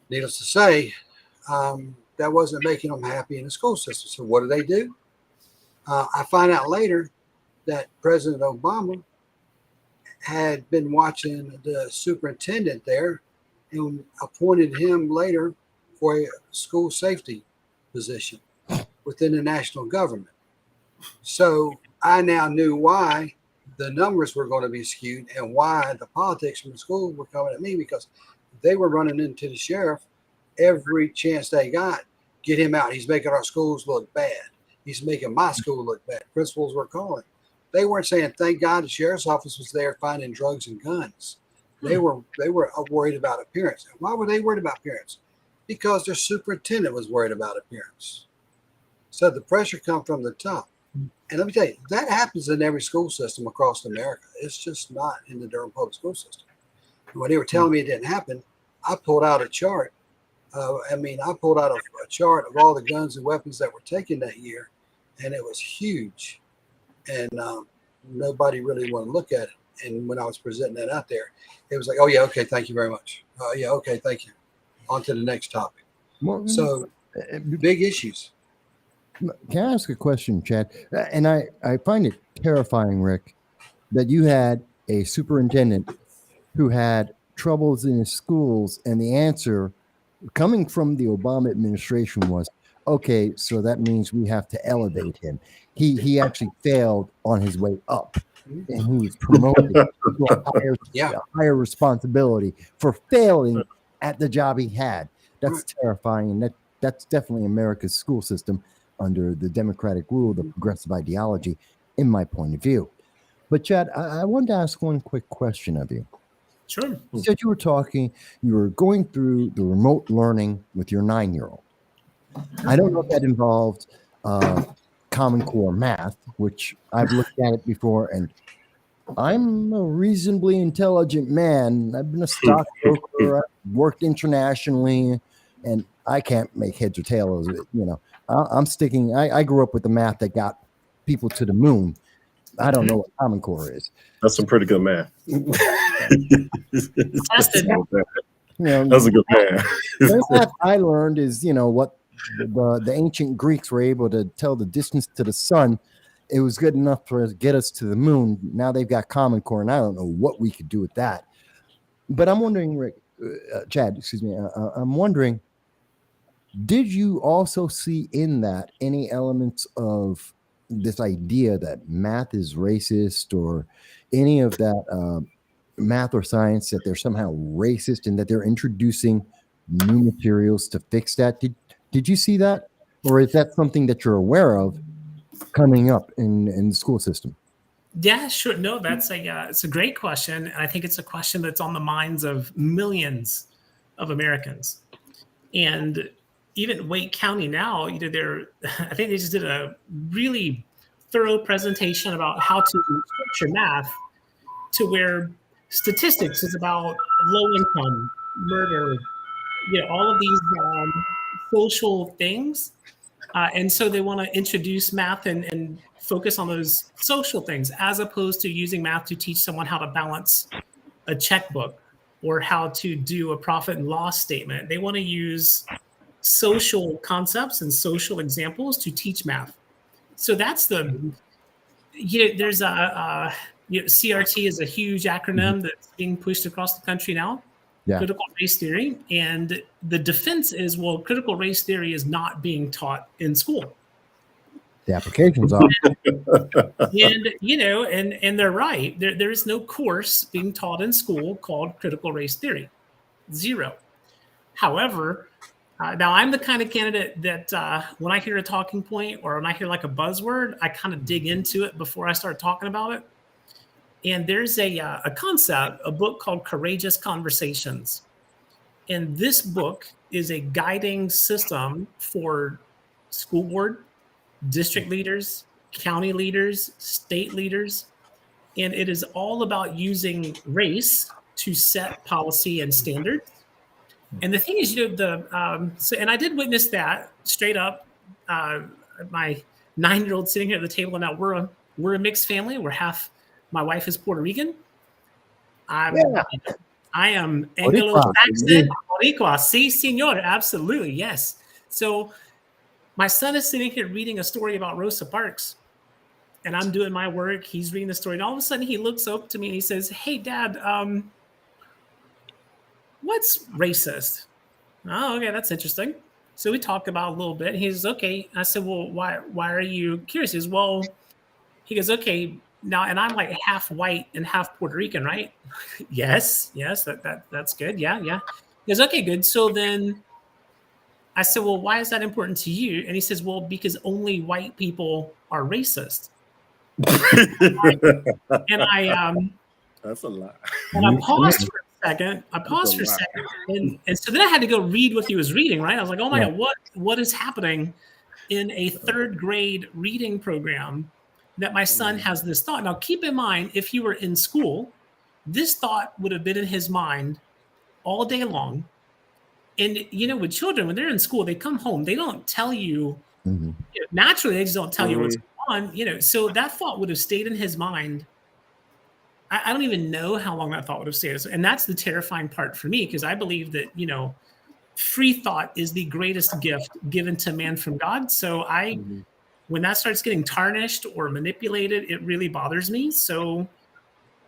Needless to say, that wasn't making them happy in the school system. So what do? I find out later that President Obama had been watching the superintendent there and appointed him later for a school safety position within the national government. So I now knew why the numbers were going to be skewed and why the politics from the school were coming at me, because they were running into the sheriff every chance they got. Get him out. He's making our schools look bad. He's making my school look bad. Principals were calling. They weren't saying, thank God the sheriff's office was there finding drugs and guns. They were worried about appearance. And why were they worried about appearance? Because their superintendent was worried about appearance. So the pressure comes from the top. And let me tell you, that happens in every school system across America. It's just not in the Durham public school system. And when they were telling me it didn't happen, I pulled out a chart. I pulled out a chart of all the guns and weapons that were taken that year, and it was huge. And nobody really wanted to look at it. And when I was presenting that out there, it was like, oh, yeah, okay, thank you very much. Yeah, okay, thank you. On to the next topic. Well, so big issues. Can I ask a question, Chad? And I find it terrifying, Rick, that you had a superintendent who had troubles in his schools, and the answer coming from the Obama administration was, okay, so that means we have to elevate him. He actually failed on his way up, and he was promoted to a higher responsibility for failing at the job he had. That's terrifying, and that's definitely America's school system under the democratic rule, the progressive ideology, in my point of view. But Chad, I wanted to ask one quick question of you. Sure. You said you were going through the remote learning with your 9-year-old. I don't know if that involved Common Core math, which I've looked at it before, and I'm a reasonably intelligent man. I've been a stockbroker, I've worked internationally, and I can't make heads or tails of it. I'm sticking. I grew up with the math that got people to the moon. I don't know what Common Core is. That's some pretty good math. That's a good math. The math I learned is, what the ancient Greeks were able to tell the distance to the sun. It was good enough to get us to the moon. Now they've got Common Core, and I don't know what we could do with that. But I'm wondering, Rick, Chad, excuse me. I'm wondering, did you also see in that any elements of this idea that math is racist, or any of that math or science that they're somehow racist and that they're introducing new materials to fix that? Did you see that? Or is that something that you're aware of coming up in the school system? Yeah, sure. No, it's a great question. I think it's a question that's on the minds of millions of Americans. And even Wake County now, I think they just did a really thorough presentation about how to structure math to where statistics is about low income, murder, all of these social things. And so they want to introduce math and focus on those social things, as opposed to using math to teach someone how to balance a checkbook or how to do a profit and loss statement. They want to use social concepts and social examples to teach math. So that's there's CRT is a huge acronym that's being pushed across the country now. Yeah. Critical race theory. And the defense is, well, critical race theory is not being taught in school. The applications are. And they're right. There is no course being taught in school called critical race theory. Zero. However, now I'm the kind of candidate that when I hear a talking point or when I hear like a buzzword, I kind of dig into it before I start talking about it. And there's a concept, a book called Courageous Conversations. And this book is a guiding system for school board, district leaders, county leaders, state leaders. And it is all about using race to set policy and standards. And the thing is, and I did witness that straight up. My 9-year-old sitting here at the table, and now we're a mixed family. We're half. My wife is Puerto Rican. I am Anglo-Saxon. Boricua. Sí, señor. Absolutely. Yes. So my son is sitting here reading a story about Rosa Parks. and I'm doing my work. He's reading the story, and all of a sudden he looks up to me and he says, "Hey, Dad, what's racist?" Oh, okay, that's interesting. So we talked about it a little bit. He says, "Okay." I said, "Well, why are you curious?" He says, "Well," he goes, "Okay, now," and I'm like half white and half Puerto Rican, right? Yes, that's good. Yeah, yeah. He goes, "Okay, good. So then," I said, "Well, why is that important to you?" And he says, "Well, because only white people are racist." And That's a lot. and I paused for a second. I paused for a lot. second, and so then I had to go read what he was reading. Right? I was like, "Oh my Right. God, what is happening in a third grade reading program that my son has this thought?" Now, keep in mind, if he were in school, this thought would have been in his mind all day long. And with children, when they're in school, they come home, they don't tell you. Mhm. Naturally, they just don't tell you what's Mhm. going on. So that thought would have stayed in his mind. I don't even know how long that thought would have stayed. And that's the terrifying part for me, because I believe that, free thought is the greatest gift given to man from God. So Mhm. when that starts getting tarnished or manipulated, it really bothers me. So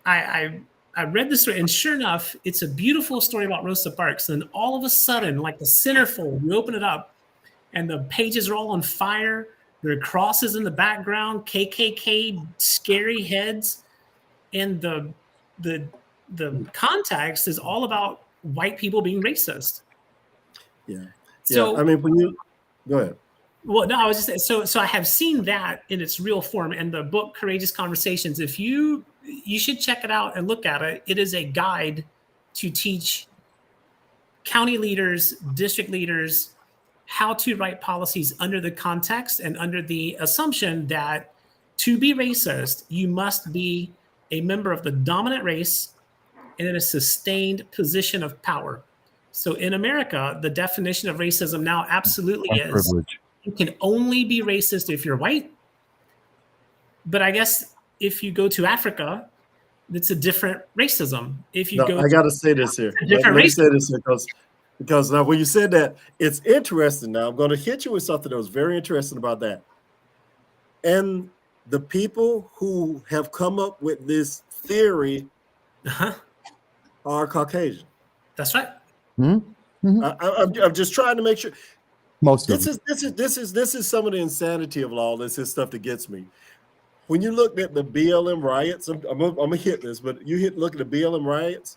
I read the story, and sure enough, it's a beautiful story about Rosa Parks. And all of a sudden, like the centerfold, you open it up, and the pages are all on fire. There are crosses in the background, KKK, scary heads, and the context is all about white people being racist. Yeah. Yeah. So, I mean, when you go ahead. well, no, I was just saying, so I have seen that in its real form in the book Courageous Conversations. If you should check it out and look at it. It is a guide to teach county leaders, district leaders, how to write policies under the context and under the assumption that to be racist, you must be a member of the dominant race and in a sustained position of power. So in America, the definition of racism now absolutely White is privilege. you can only be racist if you're white. But I guess if you go to Africa, it's a different racism. If you No, go I to got to say this here. a Let different me racism. say this here because now when you said that, it's interesting. Now I'm going to hit you with something that was very interesting about that. And the people who have come up with this theory Uh-huh. are Caucasian. That's right. Mhm. Mhm. I'm just trying to make sure. Most of This is some of the insanity of all this is stuff that gets me. When you looked at the BLM riots, I'm gonna hit this, but look at the BLM riots.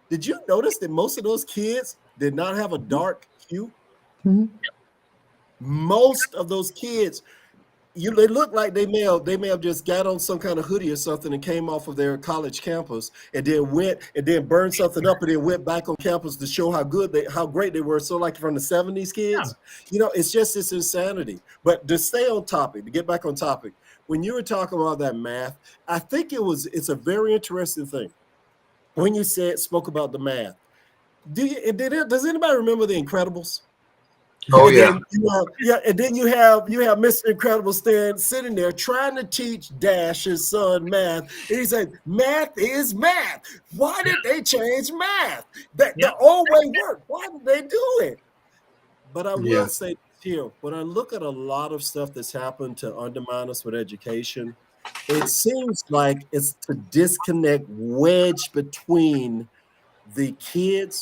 Did you notice that most of those kids did not have a dark hue? Mhm. Most of those kids, they look like they may have just got on some kind of hoodie or something and came off of their college campus and then burned something up and then went back on campus to show how great they were. So like from the 70s kids, it's just this insanity. But to stay on topic, to get back on topic, when you were talking about that math, I think it's a very interesting thing. When you spoke about the math, does anybody remember The Incredibles? Oh And yeah. then and then you have Mr. Incredible sitting there trying to teach Dash, his son, math. And he said, math is math. Why did they change math? The old way worked. Why did they do it? But I will Yeah. say here, when I look at a lot of stuff that's happened to undermine us with education, it seems like it's to disconnect wedge between the kids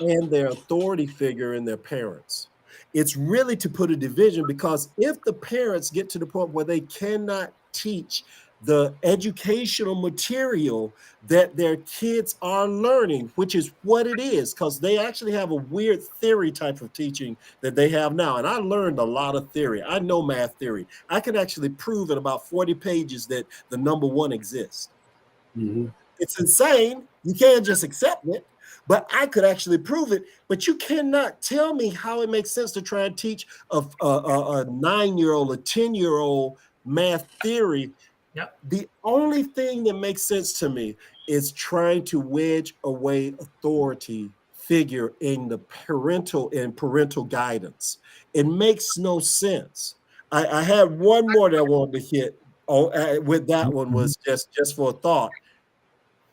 and their authority figure and their parents. It's really to put a division, because if the parents get to the point where they cannot teach the educational material that their kids are learning, which is what it is, because they actually have a weird theory type of teaching that they have now. And I learned a lot of theory. I know math theory. I can actually prove in about 40 pages that the number one exists. Mm-hmm. It's insane. You can't just accept it, but I could actually prove it. But you cannot tell me how it makes sense to try and teach a 9-year-old, a 10-year-old math theory. Yep. The only thing that makes sense to me is trying to wedge away authority figure in the parental guidance. It makes no sense. I had one more that I wanted to hit with that one, was just for a thought.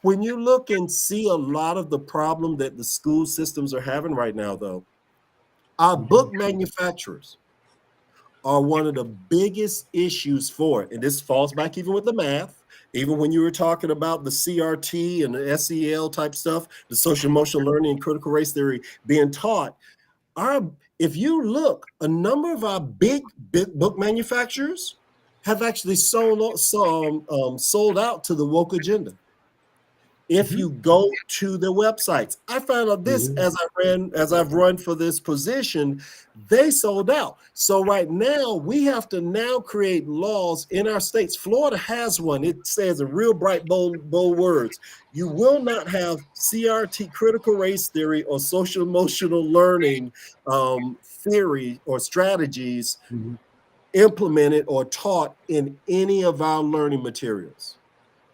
When you look and see a lot of the problem that the school systems are having right now, though, our book manufacturers are one of the biggest issues for it. And this falls back even with the math, even when you were talking about the CRT and the SEL type stuff, the social emotional learning and critical race theory being taught. If you look, a number of our big book manufacturers have actually sold out to the woke agenda. If you go to their websites, I found out this as I've run for this position, they sold out. So right now we have to now create laws in our states. Florida has one. It says in real bright, bold words, you will not have CRT, critical race theory, or social emotional learning theory or strategies implemented or taught in any of our learning materials.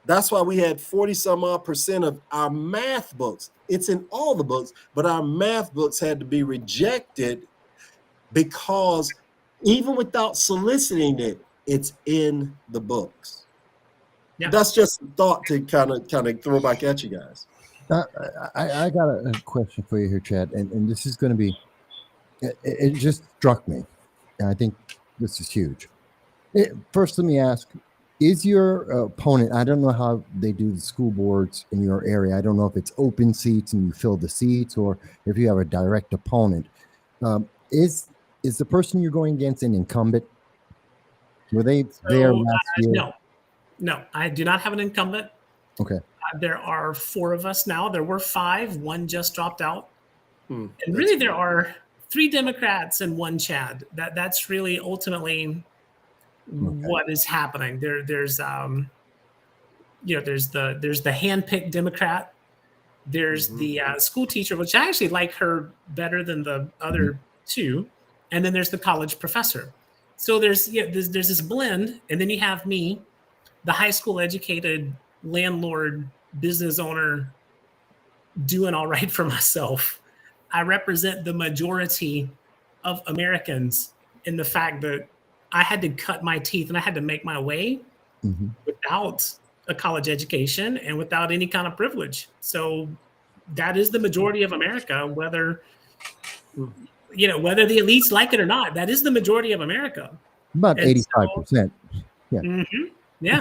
That's why we had 40 some odd % of our math books. It's in all the books, but our math books had to be rejected because even without soliciting it, it's in the books. Yeah. That's just a thought to kind of throw back at you guys. I got a question for you here, Chad, and this is going to be, it just struck me, and I think this is huge. First, let me ask, is your opponent, I don't know how they do the school boards in your area. I don't know if it's open seats and you fill the seats or if you have a direct opponent. Is the person you're going against an incumbent? Were they there last year? No, I do not have an incumbent. Okay. There are 4 of us now. There were 5. 1 just dropped out. And really, That's there are 3 Democrats and 1 Chad. That's really ultimately what is happening. There's the handpicked Democrat. There's the school teacher, which I actually like her better than the other 2, and then there's the college professor. So there's this blend, and then you have me, the high school educated landlord business owner, doing all right for myself. I represent the majority of Americans in the fact that I had to cut my teeth and I had to make my way without a college education and without any kind of privilege. So that is the majority of America, whether the elites like it or not. That is the majority of America. About 85%. Yeah. Yeah.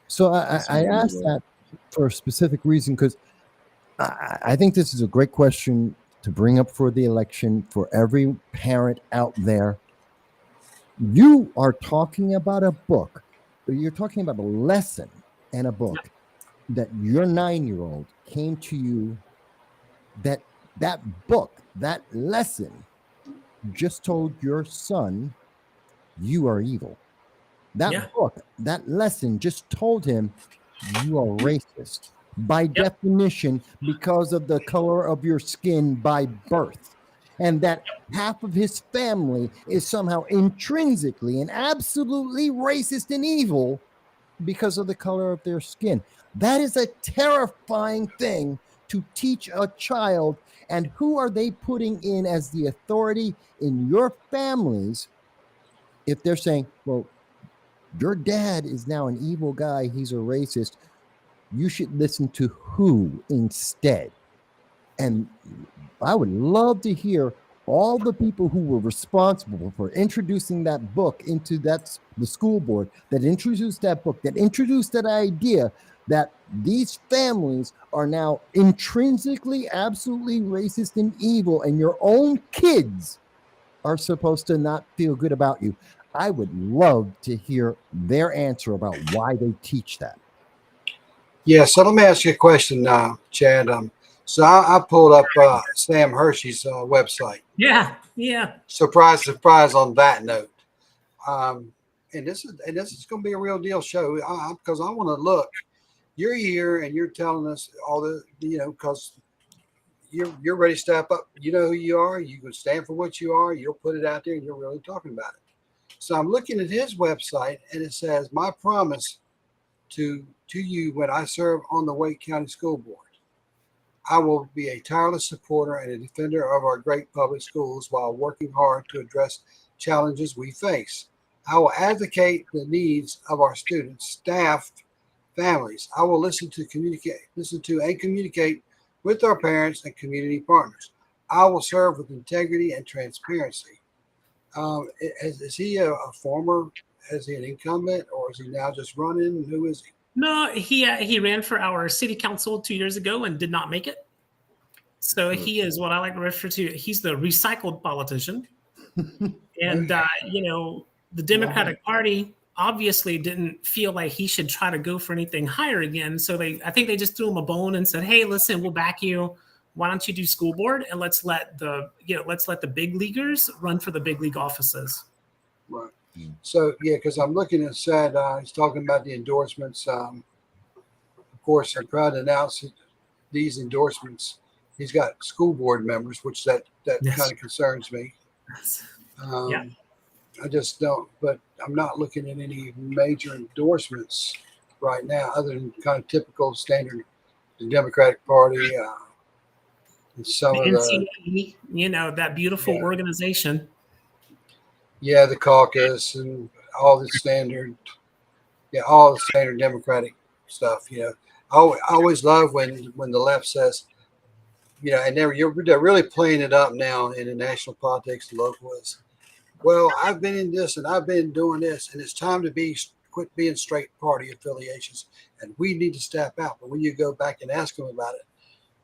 So I asked that for a specific reason because I think this is a great question to bring up for the election for every parent out there. You are talking about a book, you're talking about a lesson and a book that your 9-year-old came to you, that book, that lesson just told your son you are evil. That book, that lesson just told him you are racist by definition because of the color of your skin by birth. And that half of his family is somehow intrinsically and absolutely racist and evil because of the color of their skin. That is a terrifying thing to teach a child. And who are they putting in as the authority in your families if they're saying, well, your dad is now an evil guy, he's a racist, you should listen to who instead? And I would love to hear all the people who were responsible for introducing that book into the school board, that introduced that book, that introduced that idea that these families are now intrinsically absolutely racist and evil, and your own kids are supposed to not feel good about you. I would love to hear their answer about why they teach that. Yeah, so let me ask you a question, Chad. So I pulled up Sam Hershey's website. Yeah. Surprise, surprise on that note. And this is going to be a real deal show because I want to look. You're here and you're telling us all the, because you're ready to step up. You know who you are. You can stand for what you are. You'll put it out there and you're really talking about it. So I'm looking at his website and it says, my promise to you when I serve on the Wake County School Board. I will be a tireless supporter and a defender of our great public schools while working hard to address challenges we face. I will advocate the needs of our students, staff, families. I will listen to and communicate with our parents and community partners. I will serve with integrity and transparency. Is he a former? Is he an incumbent, or is he now just running? Who is he? No, he ran for our city council 2 years ago and did not make it. So he is what I like to refer to. He's the recycled politician, and the Democratic Party obviously didn't feel like he should try to go for anything higher again. So I think they just threw him a bone and said, "Hey, listen, we'll back you. Why don't you do school board and let's let the big leaguers run for the big league offices." Right. So yeah, because I'm looking at said he's talking about the endorsements. Of course, I'm proud to announce these endorsements. He's got school board members, which that Yes. kind of concerns me. Yeah. I just don't, but I'm not looking at any major endorsements right now, other than kind of typical standard the Democratic Party and some The of the NCAE, that beautiful organization. the caucus and all the standard, all the standard Democratic stuff. I always love when the left says, and they're really playing it up now in the national politics, the local is. Well, I've been in this and I've been doing this, and it's time to quit being straight party affiliations, and we need to step out. But when you go back and ask them about it,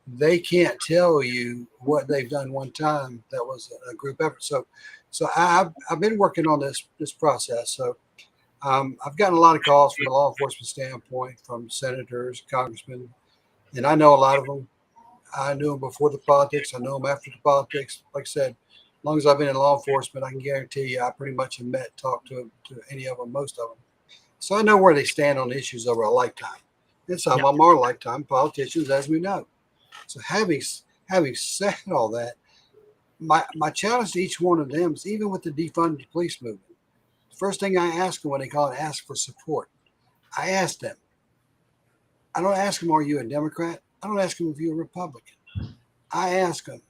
they can't tell you what they've done one time. That was a group effort. So I've been working on this process. So I've gotten a lot of calls from a law enforcement standpoint, from senators, congressmen, and I know a lot of them. I knew them before the politics. I know them after the politics. Like I said, as long as I've been in law enforcement, I can guarantee you I pretty much have talked to any of them, most of them. So I know where they stand on issues over a lifetime. And some of them are lifetime politicians, as we know. So having said all that, my challenge to each one of them is, even with the defund the police movement, the first thing I ask them when they call it, ask for support. I ask them. I don't ask them, are you a Democrat? I don't ask them if you're a Republican. I ask them,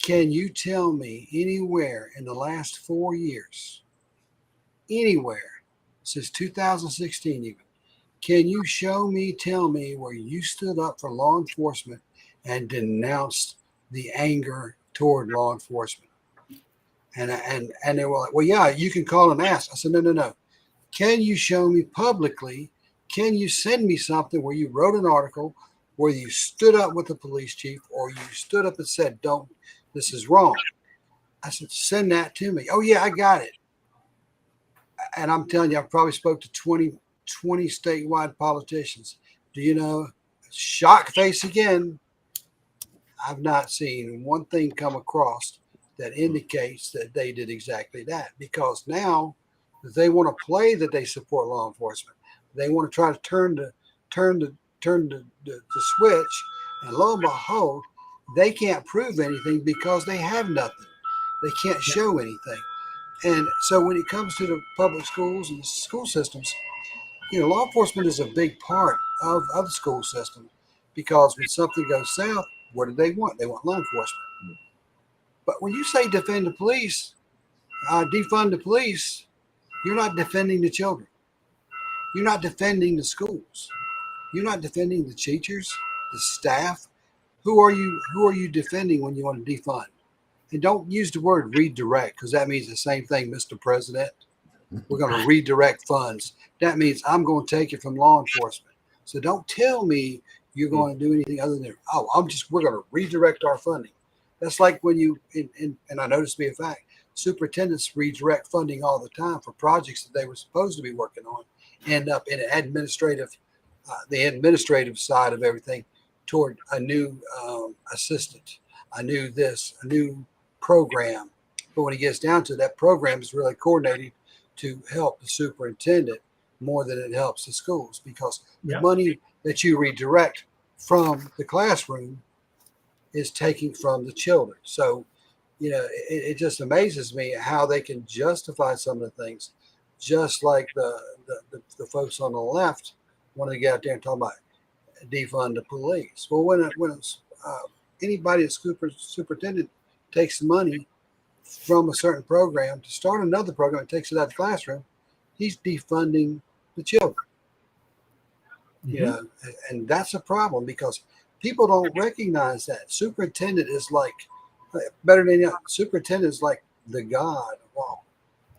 can you tell me anywhere in the last 4 years, anywhere since 2016 even, can you tell me where you stood up for law enforcement and denounced the anger toward law enforcement? And they were like, well, yeah, you can call and ask. I said, no. Can you show me publicly? Can you send me something where you wrote an article, where you stood up with the police chief, or you stood up and said, this is wrong? I said, send that to me. Oh yeah, I got it. And I'm telling you, I probably spoke to 20 statewide politicians. Do you know, shock face again, I've not seen one thing come across that indicates that they did exactly that, because now they want to play that they support law enforcement. They want to try to turn the switch, and lo and behold, they can't prove anything because they have nothing. They can't show anything. And so when it comes to the public schools and the school systems, law enforcement is a big part of the school system, because when something goes south, what do they want? They want law enforcement. But when you say defend the police, defund the police, you're not defending the children. You're not defending the schools. You're not defending the teachers, the staff. Who are you defending when you want to defund? And don't use the word redirect, because that means the same thing, Mr. President. We're going to redirect funds. That means I'm going to take it from law enforcement. So don't tell me you're going to do anything other than, we're going to redirect our funding. That's like when and I know this to be a fact, superintendents redirect funding all the time for projects that they were supposed to be working on, end up in the administrative side of everything, toward a new assistant, a new program. But when it gets down to that program is really coordinated to help the superintendent more than it helps the schools, because the money that you redirect from the classroom is taking from the children. So, it just amazes me how they can justify some of the things, just like the folks on the left want to get out there and talk about defund the police. Well, when anybody that's superintendent takes money from a certain program to start another program and takes it out of the classroom, he's defunding the children. Mm-hmm. And that's a problem, because people don't recognize that. Superintendent is like, better than superintendent is like the god of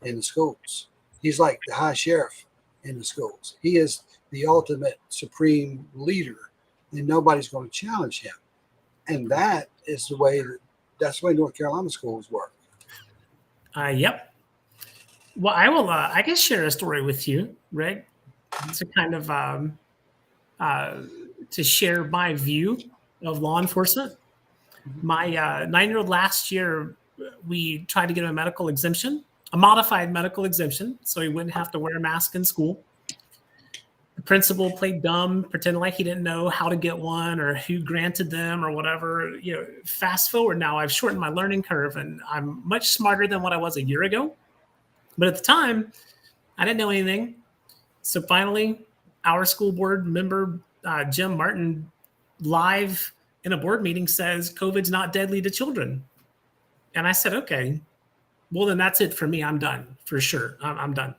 in the schools. He's like the high sheriff in the schools. He is the ultimate supreme leader, and nobody's going to challenge him. And that is the way that's the way North Carolina schools work. Yep. Well, I will. I can share a story with you, Rick, to kind of to share my view of law enforcement. My 9-year-old last year, we tried to get him a medical exemption, a modified medical exemption, so he wouldn't have to wear a mask in school. The principal played dumb, pretending like he didn't know how to get one or who granted them or whatever. Fast forward now, I've shortened my learning curve and I'm much smarter than what I was a year ago. But at the time, I didn't know anything. So finally, our school board member, Jim Martin, live in a board meeting says COVID's not deadly to children. And I said, okay, well, then that's it for me. I'm done for sure. I'm done.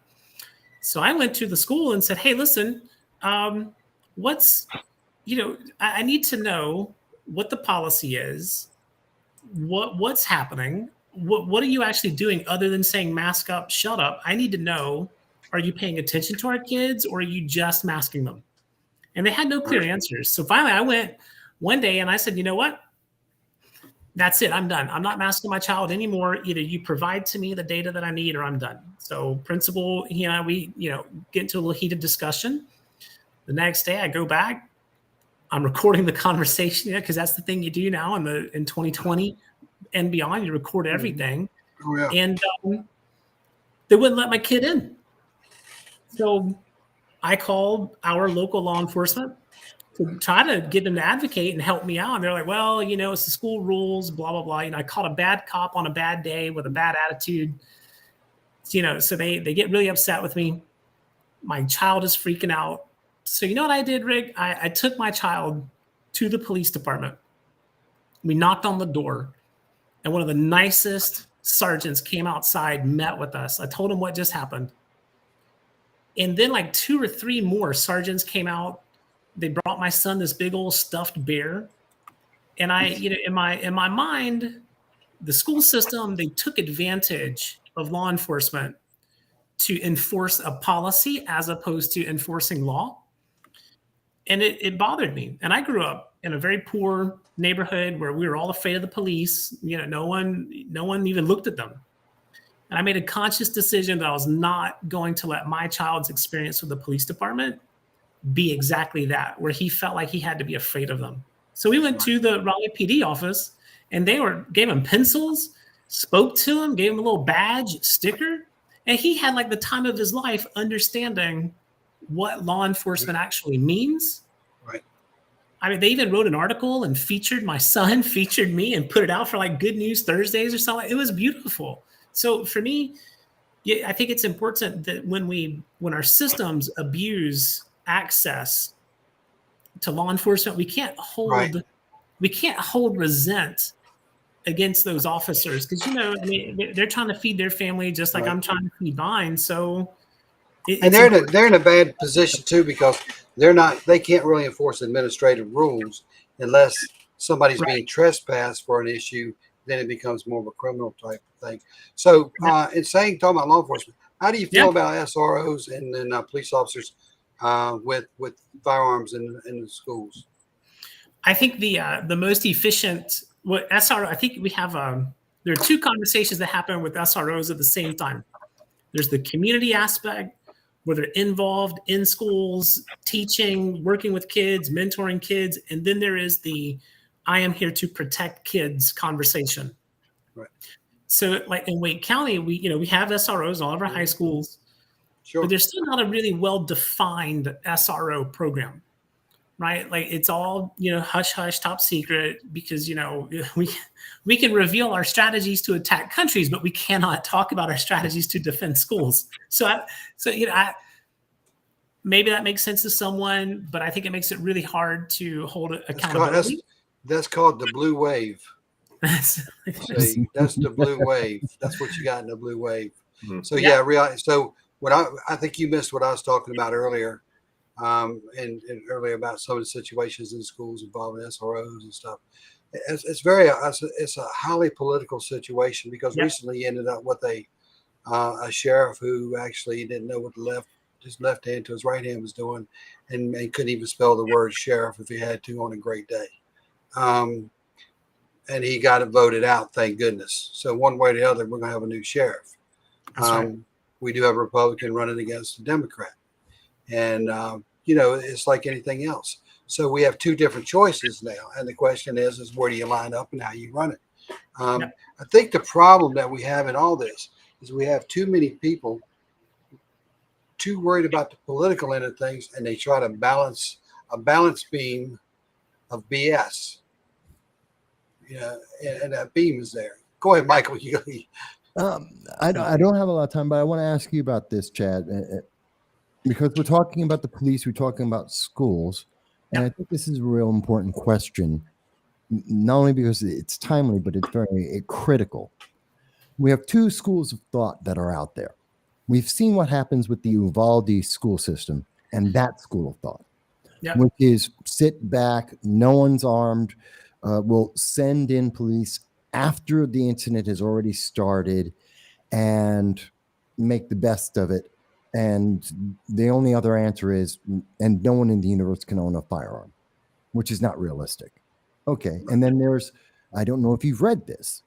So I went to the school and said, hey, listen, I need to know what the policy is, what's happening, what are you actually doing other than saying mask up, shut up? I need to know, are you paying attention to our kids or are you just masking them? And they had no clear answers. So finally I went one day and I said, you know what? That's it. I'm done. I'm not masking my child anymore. Either you provide to me the data that I need or I'm done. So principal, he and I, we, get into a little heated discussion. The next day I go back, I'm recording the conversation because that's the thing you do now in 2020 and beyond. You record everything. Oh, yeah. And they wouldn't let my kid in. So I called our local law enforcement to try to get them to advocate and help me out. And they're like, well, it's the school rules, blah, blah, blah. I caught a bad cop on a bad day with a bad attitude. So they get really upset with me. My child is freaking out. So you know what I did, Rick? I took my child to the police department. We knocked on the door, and one of the nicest sergeants came outside, met with us. I told him what just happened. And then like 2 or 3 more sergeants came out. They brought my son this big old stuffed bear. And I, in my mind, the school system, they took advantage of law enforcement to enforce a policy as opposed to enforcing law. And it bothered me. And I grew up in a very poor neighborhood where we were all afraid of the police. No one even looked at them. And I made a conscious decision that I was not going to let my child's experience with the police department be exactly that, where he felt like he had to be afraid of them. So we went to the Raleigh PD office and gave him pencils, spoke to him, gave him a little badge, sticker. And he had like the time of his life understanding what law enforcement actually means. Right. I mean, they even wrote an article and featured my son, featured me, and put it out for like Good News Thursdays or something. It was beautiful. So for me, I think it's important that when our systems abuse access to law enforcement, we can't hold resent against those officers because they're trying to feed their family just like I'm trying to feed mine. So they're in a bad position too because they can't really enforce administrative rules unless somebody's being trespassed for an issue. Then it becomes more of a criminal type of thing. So talking about law enforcement, how do you feel about SROs and then police officers with firearms in the schools? I think the most efficient SRO. I think we have there are 2 conversations that happen with SROs at the same time. There's the community aspect where they're involved in schools, teaching, working with kids, mentoring kids, and then there is the I am here to protect kids conversation. Right. So like in Wake County, we have SROs, all of our high schools, but there's still not a really well-defined SRO program, right? Like it's all, hush, hush, top secret because, we can reveal our strategies to attack countries, but we cannot talk about our strategies to defend schools. Maybe that makes sense to someone, but I think it makes it really hard to hold accountability. That's called the blue wave. See, that's the blue wave. That's what you got in the blue wave. Mm-hmm. So so what I think you missed what I was talking about earlier, and earlier about some of the situations in schools involving SROs and stuff. It's a highly political situation because recently ended up what they a sheriff who actually didn't know what his left hand to his right hand was doing, and couldn't even spell the word sheriff if he had to on a great day. And he got it voted out, thank goodness. So one way or the other, we're going to have a new sheriff. That's right. We do have a Republican running against a Democrat. And, it's like anything else. So we have two different choices now. And the question is where do you line up and how you run it? Yep. I think the problem that we have in all this is we have too many people too worried about the political end of things, and they try to balance a balance beam of BS. And that beam is there. Go ahead, Michael. I don't have a lot of time, but I want to ask you about this, Chad, because we're talking about the police, we're talking about schools, and I think this is a real important question, not only because it's timely, but it's very critical. We have two schools of thought that are out there. We've seen what happens with the Uvalde school system and that school of thought, which is sit back, no one's armed. Will send in police after the incident has already started and make the best of it. And the only other answer is, and no one in the universe can own a firearm, which is not realistic. Okay. And then there's, I don't know if you've read this,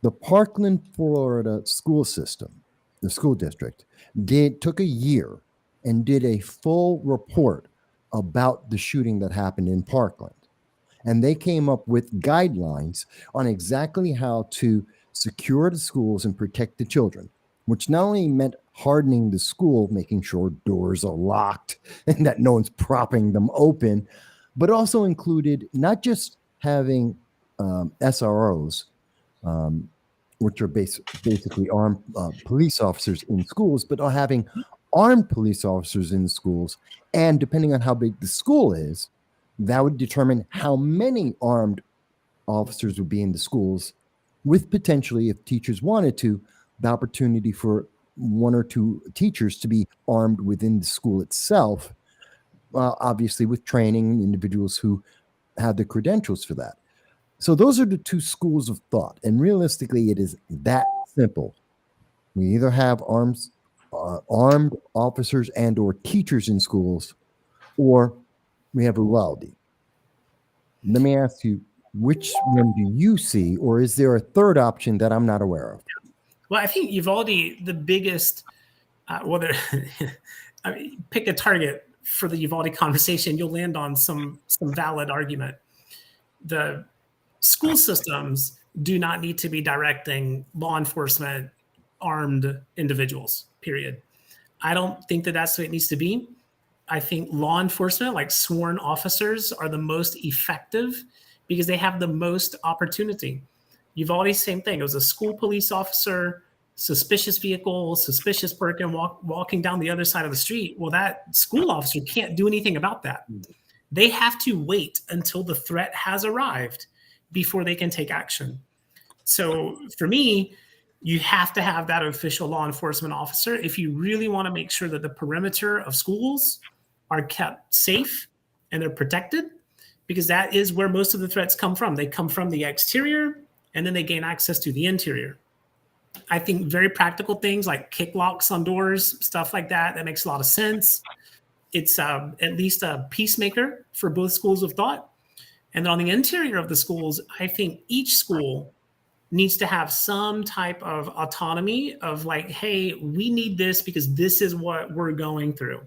the Parkland, Florida school system, the school district, took a year and did a full report about the shooting that happened in Parkland. And they came up with guidelines on exactly how to secure the schools and protect the children, which not only meant hardening the school, making sure doors are locked and that no one's propping them open, but also included not just having SROs, which are basically armed police officers in schools, but having armed police officers in the schools. And depending on how big the school is, that would determine how many armed officers would be in the schools, with potentially, if teachers wanted to, the opportunity for one or two teachers to be armed within the school itself, obviously with training individuals who have the credentials for that. So those are the two schools of thought. And realistically, it is that simple. We either have armed officers and or teachers in schools, or we have Uvalde. Let me ask you, which one do you see, or is there a third option that I'm not aware of? Well, I think Uvalde, the biggest, I mean, pick a target for the Uvalde conversation, you'll land on some valid argument. The school systems do not need to be directing law enforcement armed individuals, period. I don't think that that's what it needs to be. I think law enforcement, like sworn officers, are the most effective because they have the most opportunity. Uvalde, same thing. It was a school police officer, suspicious vehicle, suspicious person walking down the other side of the street. Well, that school officer can't do anything about that. They have to wait until the threat has arrived before they can take action. So for me, you have to have that official law enforcement officer if you really want to make sure that the perimeter of schools are kept safe and they're protected, because that is where most of the threats come from. They come from the exterior and then they gain access to the interior. I think very practical things like kick locks on doors, stuff like that, that makes a lot of sense. It's at least a peacemaker for both schools of thought. And then on the interior of the schools, I think each school needs to have some type of autonomy of like, hey, we need this because this is what we're going through.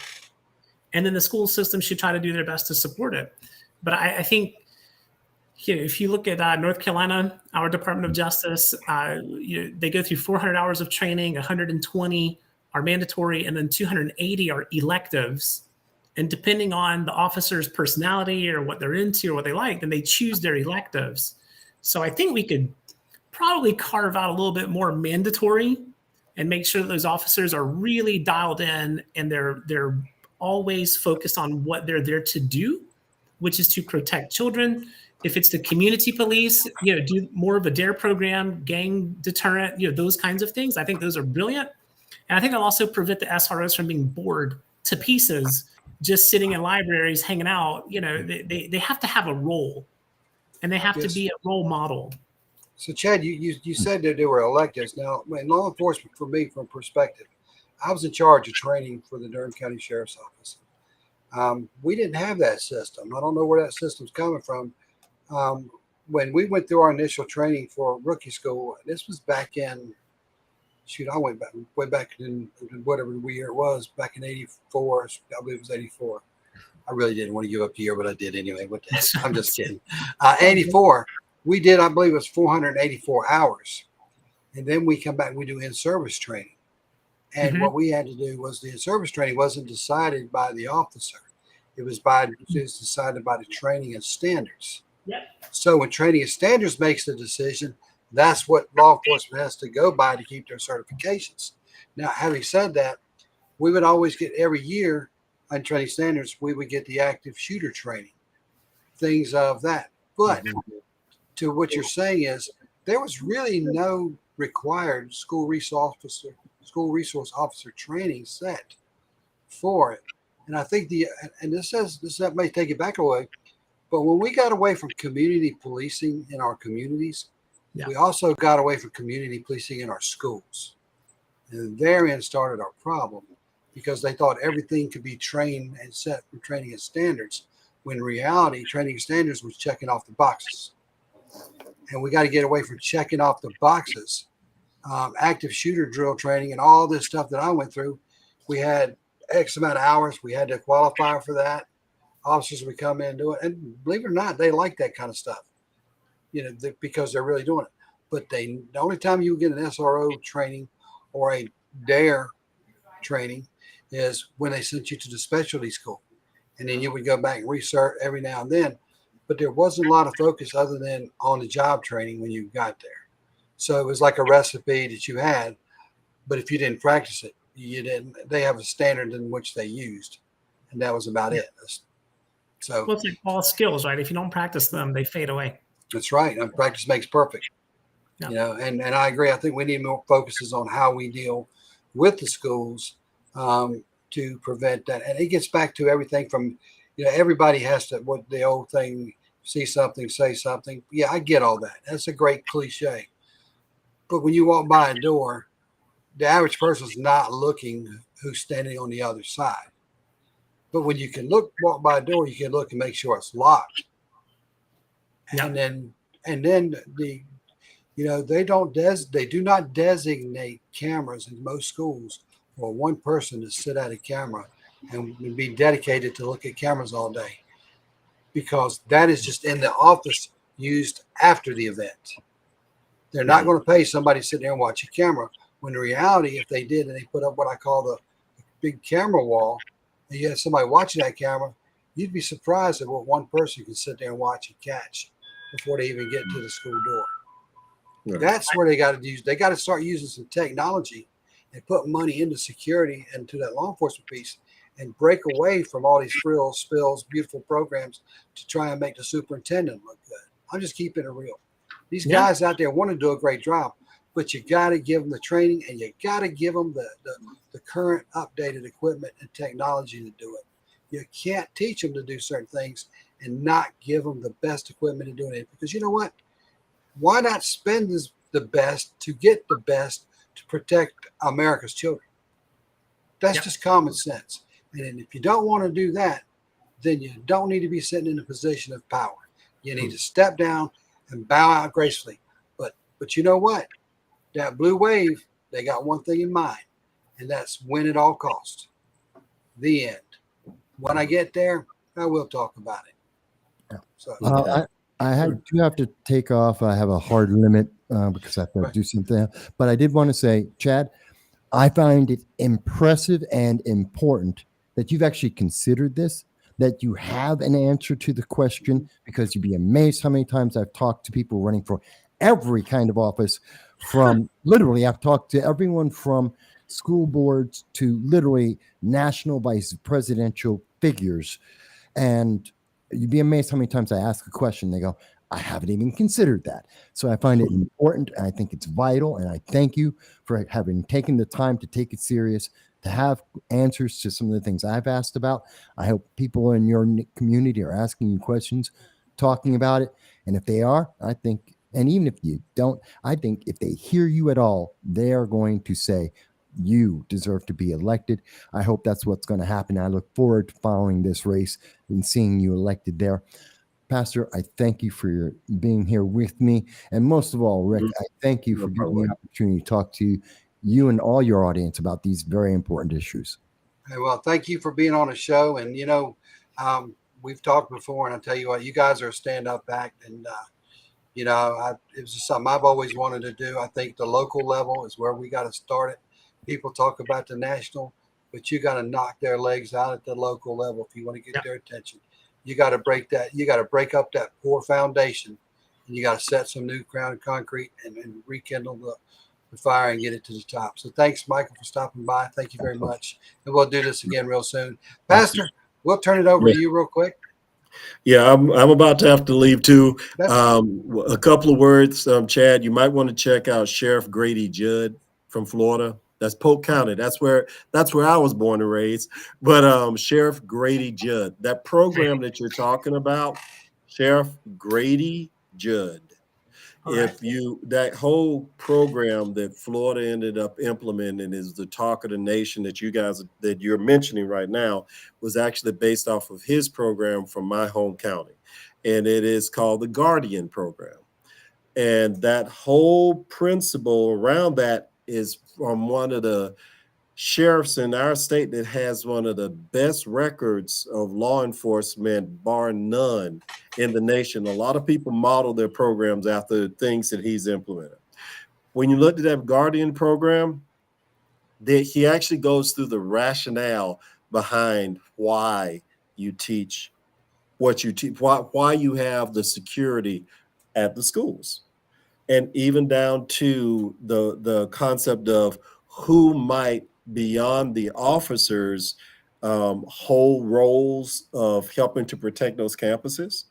And then the school system should try to do their best to support it. But I think, if you look at North Carolina, our Department of Justice, they go through 400 hours of training, 120 are mandatory, and then 280 are electives. And depending on the officer's personality or what they're into or what they like, then they choose their electives. So I think we could probably carve out a little bit more mandatory and make sure that those officers are really dialed in and they're always focused on what they're there to do, which is to protect children. If it's the community police, do more of a DARE program, gang deterrent, those kinds of things. I think those are brilliant. And I think they'll also prevent the SROs from being bored to pieces, just sitting in libraries, hanging out. They have to have a role, and they have to be a role model. So Chad, you said that there were electives. Now, in law enforcement, for me, from perspective, I was in charge of training for the Durham County Sheriff's Office. We didn't have that system. I don't know where that system's coming from. When we went through our initial training for rookie school, this was back in, shoot, I went back way back in whatever year it was, back in '84. I believe it was '84. I really didn't want to give up the year, but I did anyway. What the heck? I'm just kidding. '84, we did, I believe it was 484 hours. And then we come back and we do in-service training. And what we had to do was the in-service training wasn't decided by the officer. It was decided by the training and standards. Yep. So when training and standards makes the decision, that's what law enforcement has to go by to keep their certifications. Now, having said that, we would always get every year on training standards, we would get the active shooter training, things of that. But to what you're saying is there was really no required school resource officer training set for it. And I think that may take it back away, but when we got away from community policing in our communities, we also got away from community policing in our schools. And therein started our problem because they thought everything could be trained and set for training and standards, when in reality, training and standards was checking off the boxes. And we got to get away from checking off the boxes. Active shooter drill training and all this stuff that I went through, we had X amount of hours. We had to qualify for that. Officers would come in and do it. And believe it or not, they like that kind of stuff, because they're really doing it. But the only time you get an SRO training or a DARE training is when they sent you to the specialty school. And then you would go back and research every now and then. But there wasn't a lot of focus other than on the job training when you got there. So it was like a recipe that you had, but if you didn't practice it, you didn't. They have a standard in which they used, and that was about it. So well, it's like all skills, right? If you don't practice them, they fade away. That's right. And practice makes perfect. Yeah. And I agree. I think we need more focuses on how we deal with the schools to prevent that. And it gets back to everything from, everybody has to, what the old thing, see something, say something. Yeah, I get all that. That's a great cliche. But when you walk by a door, the average person's not looking who's standing on the other side. But when you can walk by a door, you can look and make sure it's locked. Yep. And then they do not designate cameras in most schools for one person to sit at a camera and be dedicated to look at cameras all day, because that is just in the office used after the event. They're not going to pay somebody to sit there and watch a camera, when in reality, if they did and they put up what I call the big camera wall, and you had somebody watching that camera, you'd be surprised at what one person can sit there and watch and catch before they even get to the school door. Right. That's where they got to use. They got to start using some technology and put money into security and to that law enforcement piece, and break away from all these frills, spills, beautiful programs to try and make the superintendent look good. I'm just keeping it real. These guys out there want to do a great job, but you got to give them the training, and you got to give them the current updated equipment and technology to do it. You can't teach them to do certain things and not give them the best equipment to do it, because you know what? Why not spend the best to get the best to protect America's children? That's just common sense. And if you don't want to do that, then you don't need to be sitting in a position of power. You need to step down and bow out gracefully. But you know what? That blue wave, they got one thing in mind, and that's win at all costs. The end. When I get there, I will talk about it. So I do have to take off. I have a hard limit because I have to do something. But I did want to say, Chad, I find it impressive and important that you've actually considered this, that you have an answer to the question, because you'd be amazed how many times I've talked to people running for every kind of office, from literally, I've talked to everyone from school boards to literally national vice presidential figures. And you'd be amazed how many times I ask a question. They go, I haven't even considered that. So I find it important, and I think it's vital. And I thank you for having taken the time to take it serious, to have answers to some of the things I've asked about. I hope people in your community are asking you questions, talking about it. And if they are, I think And even if you don't, I think if they hear you at all, they are going to say, you deserve to be elected. I hope that's what's going to happen. I look forward to following this race and seeing you elected there. Pastor, I thank you for your being here with me. And most of all, Rick, I thank you No for giving problem. me the opportunity to talk to you and all your audience about these very important issues. Hey, well, thank you for being on the show. And, we've talked before, and I tell you what, you guys are a stand-up act. And, it was just something I've always wanted to do. I think the local level is where we got to start it. People talk about the national, but you got to knock their legs out at the local level if you want to get their attention. You got to break that. You got to break up that poor foundation, and you got to set some new ground concrete and rekindle the fire and get it to the top. So thanks, Michael, for stopping by. Thank you very much. And we'll do this again real soon. Pastor, we'll turn it over to you real quick. Yeah, I'm about to have to leave too. That's A couple of words, Chad. You might want to check out Sheriff Grady Judd from Florida. That's Polk County. That's where I was born and raised. But Sheriff Grady Judd, that program that you're talking about, Sheriff Grady Judd. That whole program that Florida ended up implementing is the talk of the nation that you're mentioning right now was actually based off of his program from my home county. And it is called the Guardian program. And that whole principle around that is from one of the sheriffs in our state that has one of the best records of law enforcement, bar none, in the nation. A lot of people model their programs after things that he's implemented. When you look at that Guardian program, he actually goes through the rationale behind why you teach what you teach, why you have the security at the schools, and even down to the concept of who might, beyond the officers, hold roles of helping to protect those campuses,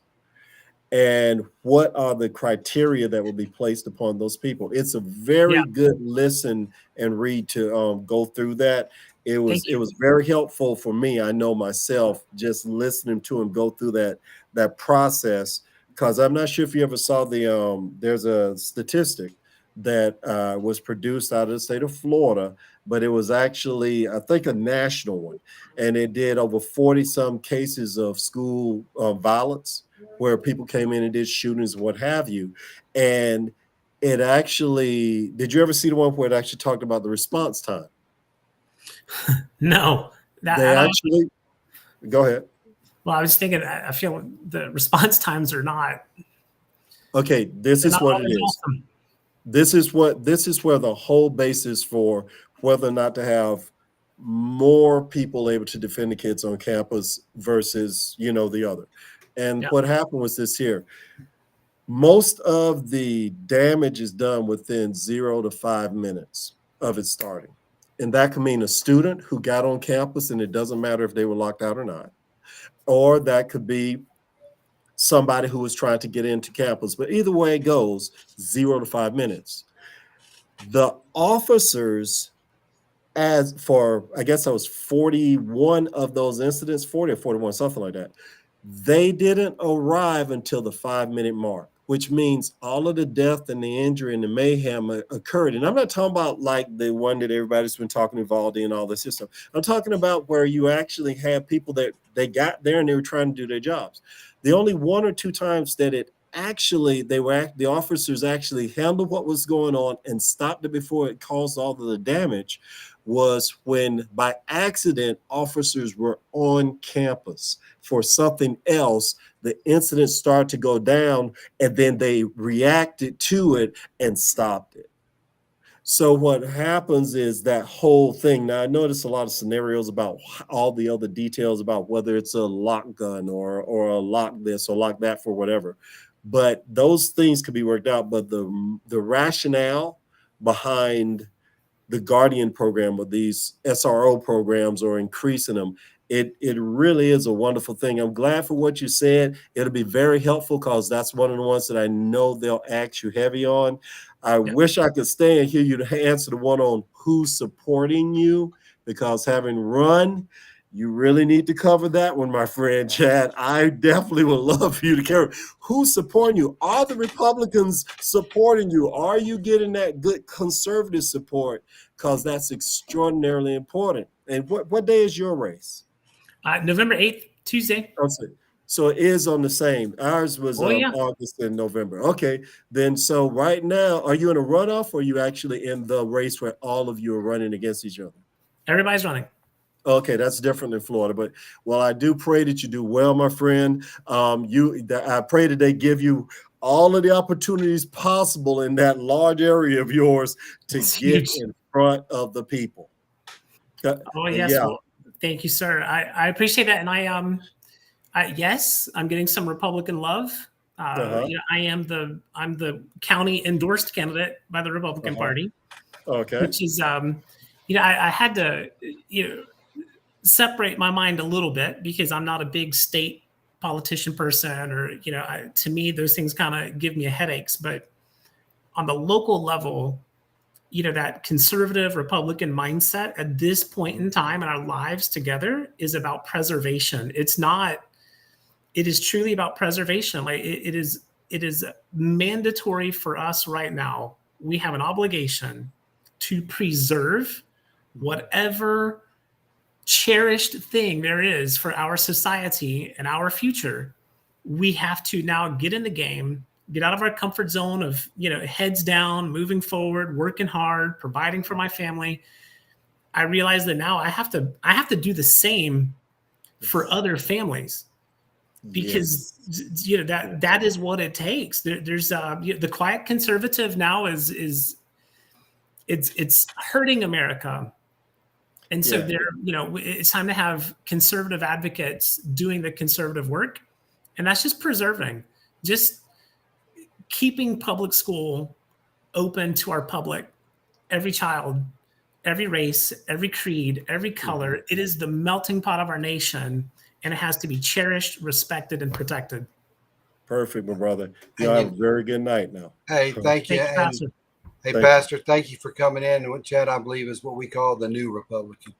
and what are the criteria that will be placed upon those people. It's a very good listen and read to go through that. It was very helpful for me. I know myself just listening to him go through that process, because I'm not sure if you ever saw there's a statistic that was produced out of the state of Florida, but it was actually, I think, a national one, and it did over 40 some cases of school violence where people came in and did shootings and what have you. And it actually, did you ever see the one where it actually talked about the response time? No. Go ahead. Well, I was thinking, I feel the response times are not. Okay, this is what it is. Awesome. This is where the whole basis for whether or not to have more people able to defend the kids on campus versus, the other. And what happened was this here. Most of the damage is done within 0 to 5 minutes of it starting. And that can mean a student who got on campus and it doesn't matter if they were locked out or not. Or that could be somebody who was trying to get into campus. But either way it goes, 0 to 5 minutes. The officers, as for, I guess that was 41 of those incidents, 40 or 41, something like that, they didn't arrive until the 5-minute mark, which means all of the death and the injury and the mayhem occurred. And I'm not talking about like the one that everybody's been talking about and all this stuff. I'm talking about where you actually have people that they got there and they were trying to do their jobs. The only 1 or 2 times that the officers actually handled what was going on and stopped it before it caused all of the damage was when by accident officers were on campus for something else. The incident started to go down and then they reacted to it and stopped it. So what happens is that whole thing. Now I noticed a lot of scenarios about all the other details about whether it's a lock gun or a lock this or lock that for whatever, but those things could be worked out. But the rationale behind the Guardian program or these SRO programs or increasing them, it really is a wonderful thing. I'm glad for what you said. It'll be very helpful because that's one of the ones that I know they'll ask you heavy on. I wish I could stay and hear you to answer the one on who's supporting you, because having run You really need to cover that one, my friend Chad. I definitely would love for you to cover. Who's supporting you? Are the Republicans supporting you? Are you getting that good conservative support? Because that's extraordinarily important. And what day is your race? November 8th, Tuesday. So it is on the same. Ours was Oh, yeah. August and November. Okay, then so right now, are you in a runoff or are you actually in the race where all of you are running against each other? Everybody's running. Okay, that's different than Florida, but well, I do pray that you do well, my friend. I pray that they give you all of the opportunities possible in that large area of yours to It's get huge. in front of the people. Oh, yes. Yeah. Well, thank you, sir. I appreciate that. And yes, I'm getting some Republican love. You know, I'm the county endorsed candidate by the Republican Party, Okay. which is, you know, I had to, you know, separate my mind a little bit because I'm not a big state politician person, or, you know, to me, those things kind of give me headaches. But on the local level, you know, that conservative Republican mindset at this point in time in our lives together is about preservation. It's not, it is truly about preservation. Like it is mandatory for us right now. We have an obligation to preserve whatever cherished thing there is for our society and our future. We have to now get in the game, get out of our comfort zone of, you know, heads down, moving forward, working hard, providing for my family. I realize that now I have to do the same for other families, because you know that is what it takes. There's the quiet conservative now is it's hurting America. And so you know, it's time to have conservative advocates doing the conservative work. And that's just preserving, just keeping public school open to our public, every child, every race, every creed, every color. It is the melting pot of our nation, and it has to be cherished, respected, and protected. Perfect, my brother. You have a very good night now. Hey, thank you. Thank you, Pastor. Hey, Pastor, thank you for coming in. And what Chad, I believe, is what we call the new Republican.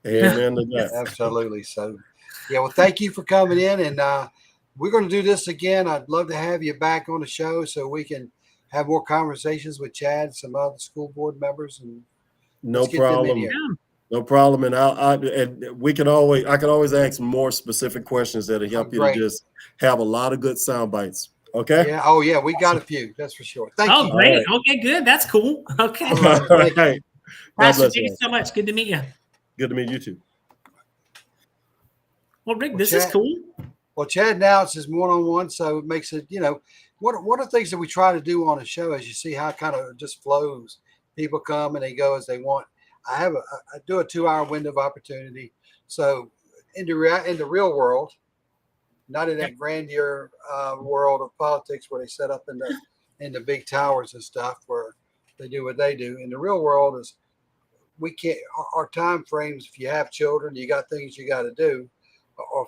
Amen to that. Absolutely. So, yeah, well, thank you for coming in. And we're going to do this again. I'd love to have you back on the show so we can have more conversations with Chad, some other school board members. And no problem. No problem. And I can always ask more specific questions that'll help you to just have a lot of good sound bites. Okay. Yeah. Oh, yeah. We got a few. That's for sure. Thank you. Oh, great. Right. Okay, good. That's cool. Okay. All right. Pastor, thank you so much. Good to meet you. Good to meet you too. Well, Rick, this is cool. Well, Chad, now it's his one-on-one, so it makes it, you know, what are things that we try to do on a show, as you see how it kind of just flows. People come and they go as they want. I do a 2-hour window of opportunity. So in the real world, not in that grandeur world of politics where they set up in the big towers and stuff where they do what they do. In the real world is we can't, our time frames, if you have children, you got things you got to do, or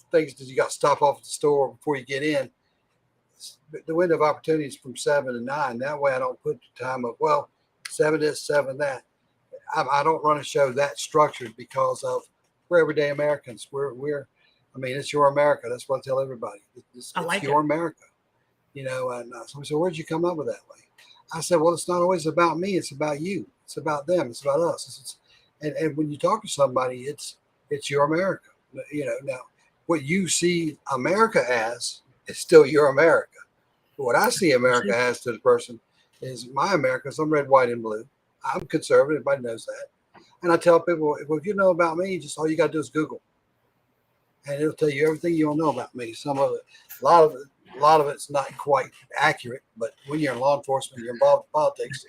things that you got to stop off at the store before you get in. The window of opportunity is from 7 to 9. That way I don't put the time of, well, 7 this, 7 that. I don't run a show that structured because of we're everyday Americans. I mean, it's your America. That's what I tell everybody. It's your America, you know. And somebody said, "Where'd you come up with that way?" I said, "Well, it's not always about me. It's about you. It's about them. It's about us. And when you talk to somebody, it's your America. You know, now what you see America as is still your America. But what I see America as to the person is my America. So I'm red, white, and blue. I'm conservative. Everybody knows that. And I tell people, well, if you know about me, just all you got to do is Google. And it'll tell you everything you don't know about me. Some of it, a lot of it's not quite accurate. But when you're in law enforcement, you're involved in politics,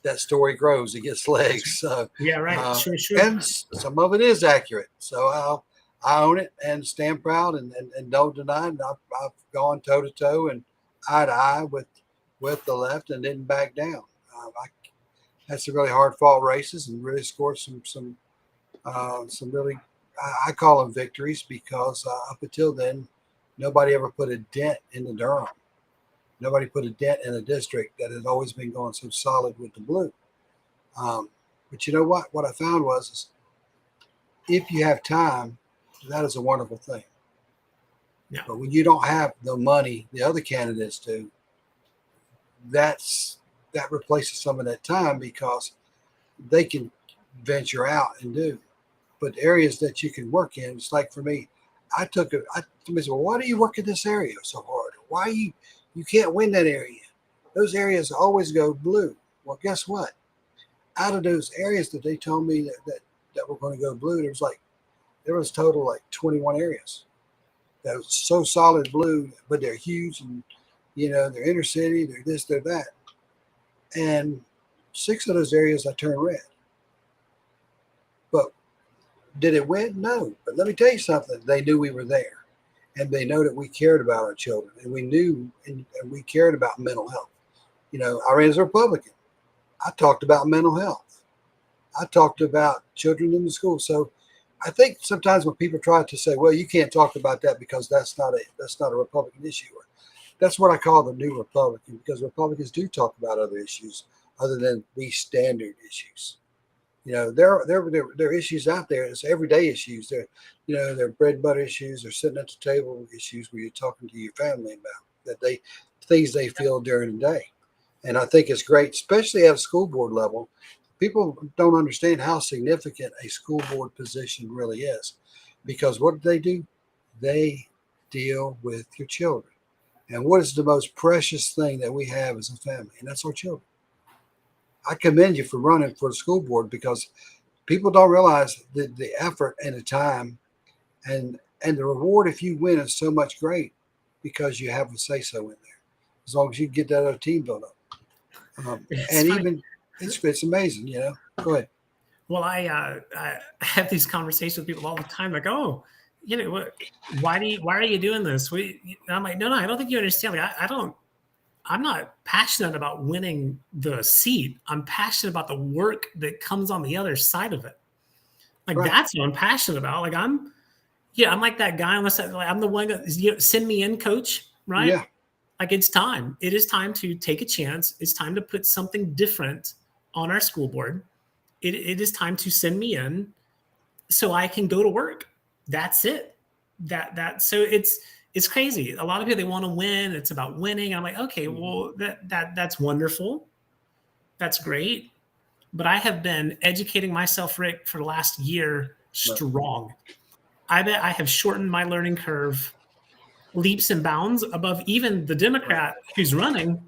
that story grows. It gets legs. So, yeah, right. Sure. And some of it is accurate. So I own it and stand proud and don't deny it. And I've gone toe to toe and eye to eye with the left and didn't back down. I had some really hard fought races and really scored some really, I call them victories, because up until then, nobody ever put a dent in the Durham. Nobody put a dent in a district that had always been going so solid with the blue. But you know what? What I found was if you have time that is a wonderful thing. Yeah. But when you don't have the money the other candidates do, that replaces some of that time because they can venture out and do. But areas that you can work in, it's like for me, somebody said, well, why do you work in this area so hard? Why you can't win that area? Those areas always go blue. Well, guess what? Out of those areas that they told me that were going to go blue, there was total like 21 areas that was so solid blue, but they're huge and they're inner city, they're this, they're that. And 6 of those areas I turned red. But did it win? No. But let me tell you something. They knew we were there, and they know that we cared about our children, and we knew and we cared about mental health. I ran as a Republican. I talked about mental health. I talked about children in the school. So I think sometimes when people try to say, well, you can't talk about that because that's not a Republican issue. That's what I call the new Republican, because Republicans do talk about other issues other than these standard issues. There are issues out there. It's everyday issues. They're bread and butter issues. They're sitting at the table issues where you're talking to your family about things they feel during the day. And I think it's great, especially at a school board level. People don't understand how significant a school board position really is, because what do? They deal with your children. And what is the most precious thing that we have as a family? And that's our children. I commend you for running for the school board, because people don't realize the effort and the time and the reward if you win is so much great, because you have a say-so in there. As long as you get that other team built up. And funny. even it's amazing, Go ahead. Well, I have these conversations with people all the time, like, oh, why are you doing this? I'm like, no, I don't think you understand. Like, I'm not passionate about winning the seat. I'm passionate about the work that comes on the other side of it. Like, Right. That's what I'm passionate about. Like, I'm like that guy on the side. Like, I'm the one that, send me in, coach, right? Yeah. Like, it's time. It is time to take a chance. It's time to put something different on our school board. It is time to send me in so I can go to work. That's it. So it's crazy. A lot of people, they want to win. It's about winning. I'm like, okay, well, that's wonderful. That's great. But I have been educating myself, Rick, for the last year strong. I bet I have shortened my learning curve leaps and bounds above even the Democrat who's running.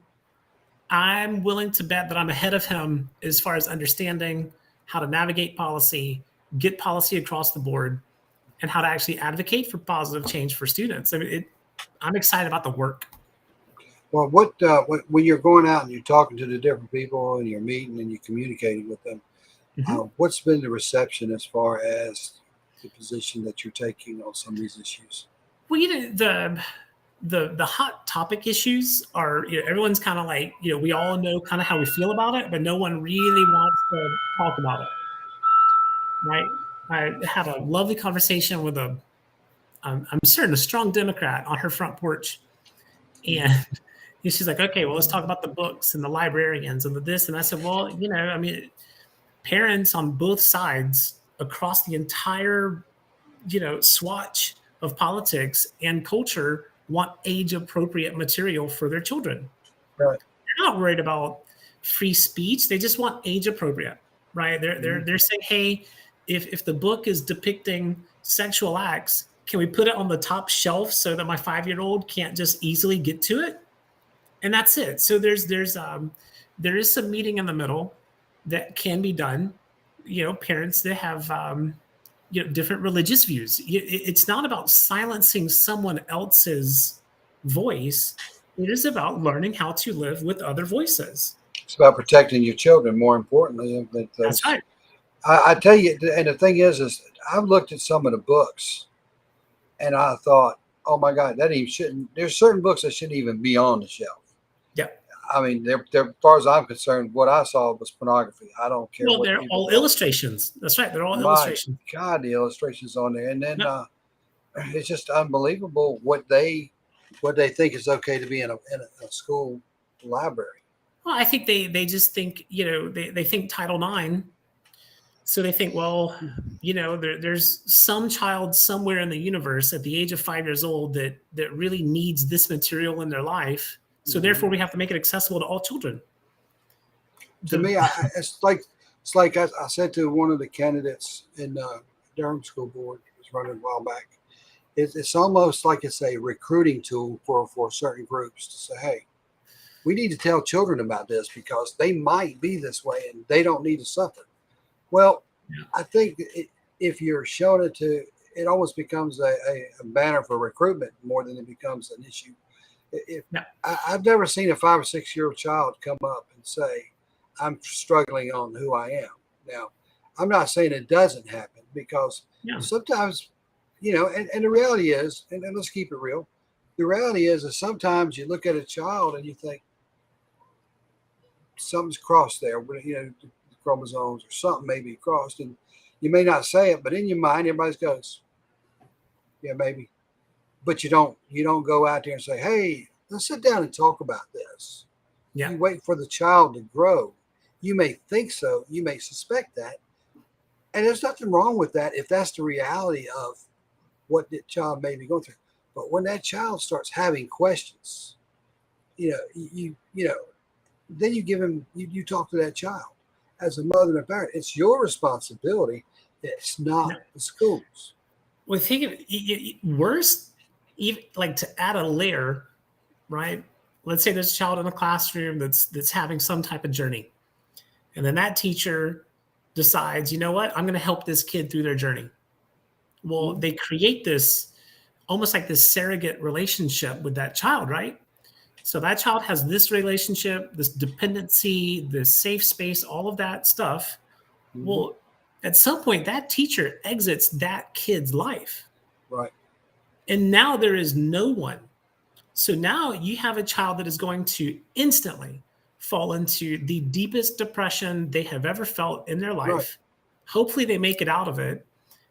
I'm willing to bet that I'm ahead of him as far as understanding how to navigate policy, get policy across the board, and how to actually advocate for positive change for students. I mean, I'm excited about the work. Well, when you're going out and you're talking to the different people and you're meeting and you're communicating with them, what's been the reception as far as the position that you're taking on some of these issues? Well, the hot topic issues are, everyone's kind of like, we all know kind of how we feel about it, but no one really wants to talk about it. Right? I had a lovely conversation with I'm certain a strong Democrat on her front porch. And she's like, okay, well, let's talk about the books and the librarians and the this. And I said, well, I mean, parents on both sides across the entire, swatch of politics and culture want age-appropriate material for their children. Right. They're not worried about free speech. They just want age-appropriate, right? They're saying, hey, if the book is depicting sexual acts, can we put it on the top shelf so that my 5-year-old can't just easily get to it? And that's it. So there is some meeting in the middle that can be done. Parents that have different religious views. It's not about silencing someone else's voice. It is about learning how to live with other voices. It's about protecting your children, more importantly. That's right. I tell you, and the thing is I've looked at some of the books, and I thought, oh my God, there's certain books that shouldn't even be on the shelf. Yeah. I mean, they're as far as I'm concerned, what I saw was pornography. I don't care. Well, they're all illustrations. That's right. They're all illustrations. God, the illustrations on there, and then it's just unbelievable what they think is okay to be in a school library. Well, I think they just think, they think Title IX So they think, well, there's some child somewhere in the universe at the age of 5 years old that really needs this material in their life. So therefore, we have to make it accessible to all children. To me, it's like I said to one of the candidates in Durham School Board, was running a while back. It's almost like it's a recruiting tool for certain groups to say, hey, we need to tell children about this because they might be this way and they don't need to suffer. Well, I think if you're showing it almost becomes a banner for recruitment more than it becomes an issue. I've never seen a 5 or 6 year old child come up and say, I'm struggling on who I am. Now, I'm not saying it doesn't happen because sometimes, and the reality is, and let's keep it real. The reality is that sometimes you look at a child and you think something's crossed there, the chromosomes or something may be crossed, and you may not say it, but in your mind, everybody goes, yeah, maybe. But you don't go out there and say, hey, let's sit down and talk about this. Yeah. You wait for the child to grow. You may think so. You may suspect that. And there's nothing wrong with that if that's the reality of what the child may be going through. But when that child starts having questions, then you give him, you talk to that child. As a mother and a parent, it's your responsibility. It's not the school's. Well, think of it worse, even like to add a layer, right? Let's say there's a child in a classroom that's having some type of journey. And then that teacher decides, you know what, I'm going to help this kid through their journey. Well, they create this almost like this surrogate relationship with that child, right? So that child has this relationship, this dependency, this safe space, all of that stuff. Mm-hmm. Well, at some point, that teacher exits that kid's life. Right. And now there is no one. So now you have a child that is going to instantly fall into the deepest depression they have ever felt in their life. Right. Hopefully they make it out of it.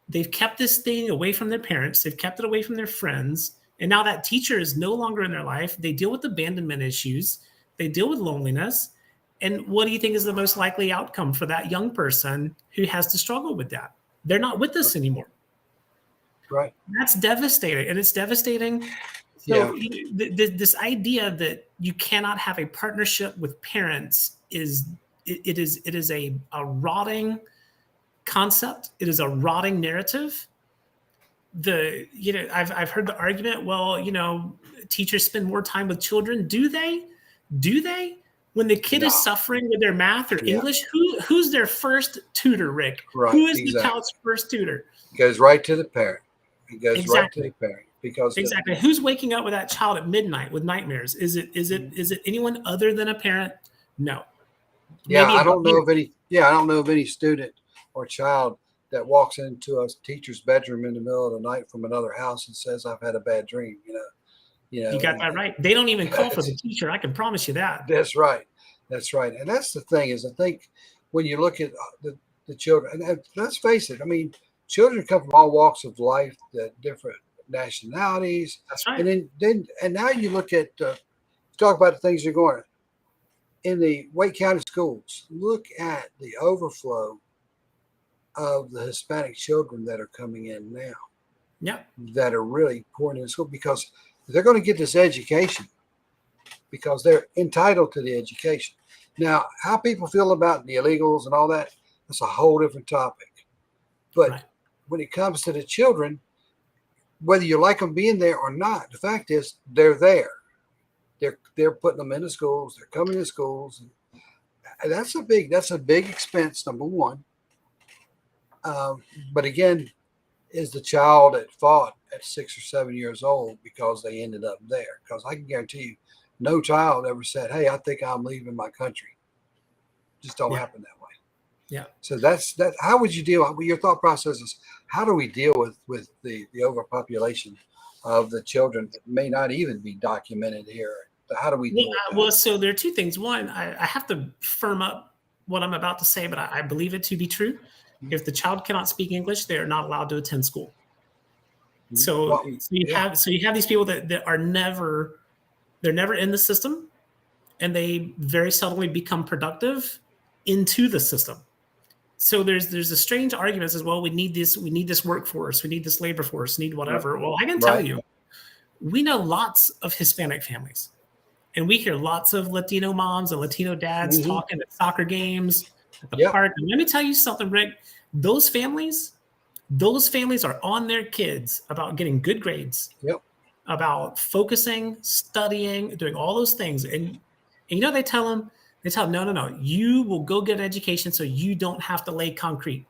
They've kept this thing away from their parents. They've kept it away from their friends. And now that teacher is no longer in their life. They deal with abandonment issues. They deal with loneliness. And what do you think is the most likely outcome for that young person who has to struggle with that? They're not with us anymore. Right. That's devastating. And it's devastating. So this idea that you cannot have a partnership with parents is a rotting concept. It is a rotting narrative. I've heard the argument, well, teachers spend more time with children. Do they? When the kid is suffering with their math or English, who's their first tutor, Rick? Right, who is the child's first tutor? It goes right to the parent. It goes right to the parent. Because who's waking up with that child at midnight with nightmares? Is it anyone other than a parent? No. Yeah, I don't know of any student or child that walks into a teacher's bedroom in the middle of the night from another house and says, I've had a bad dream. You got that right. They don't even call for the teacher. I can promise you that. That's right. And that's the thing is, I think when you look at the children, and let's face it, I mean, children come from all walks of life, the different nationalities. That's right. And now you look at, talk about the things you're going in the Wake County schools. Look at the overflow of the Hispanic children that are coming in now. Yeah. That are really pouring into school because they're going to get this education because they're entitled to the education. Now, how people feel about the illegals and all that, that's a whole different topic. But when it comes to the children, whether you like them being there or not, the fact is they're there. They're putting them into schools. They're coming to schools. And that's a big expense, number one. But again, is the child at fault at 6 or 7 years old because they ended up there? Because I can guarantee you, no child ever said, hey, I think I'm leaving my country. Just don't happen that way. Yeah. So that's how would you deal with your thought process is how do we deal with the overpopulation of the children that may not even be documented here? How do we deal with that? Well, so there are two things. One, I have to firm up what I'm about to say, but I believe it to be true. If the child cannot speak English, they are not allowed to attend school. So you have these people that are never in the system, and they very seldomly become productive into the system. So there's a strange argument that says, well, we need this workforce, we need this labor force, we need whatever. Well, I can tell Right. you, we know lots of Hispanic families, and we hear lots of Latino moms and Latino dads Mhm. talking at soccer games, at the Yep. park. And let me tell you something, Rick. Those families are on their kids about getting good grades, Yep. about focusing, studying, doing all those things. And you know, they tell them, no, you will go get an education so you don't have to lay concrete.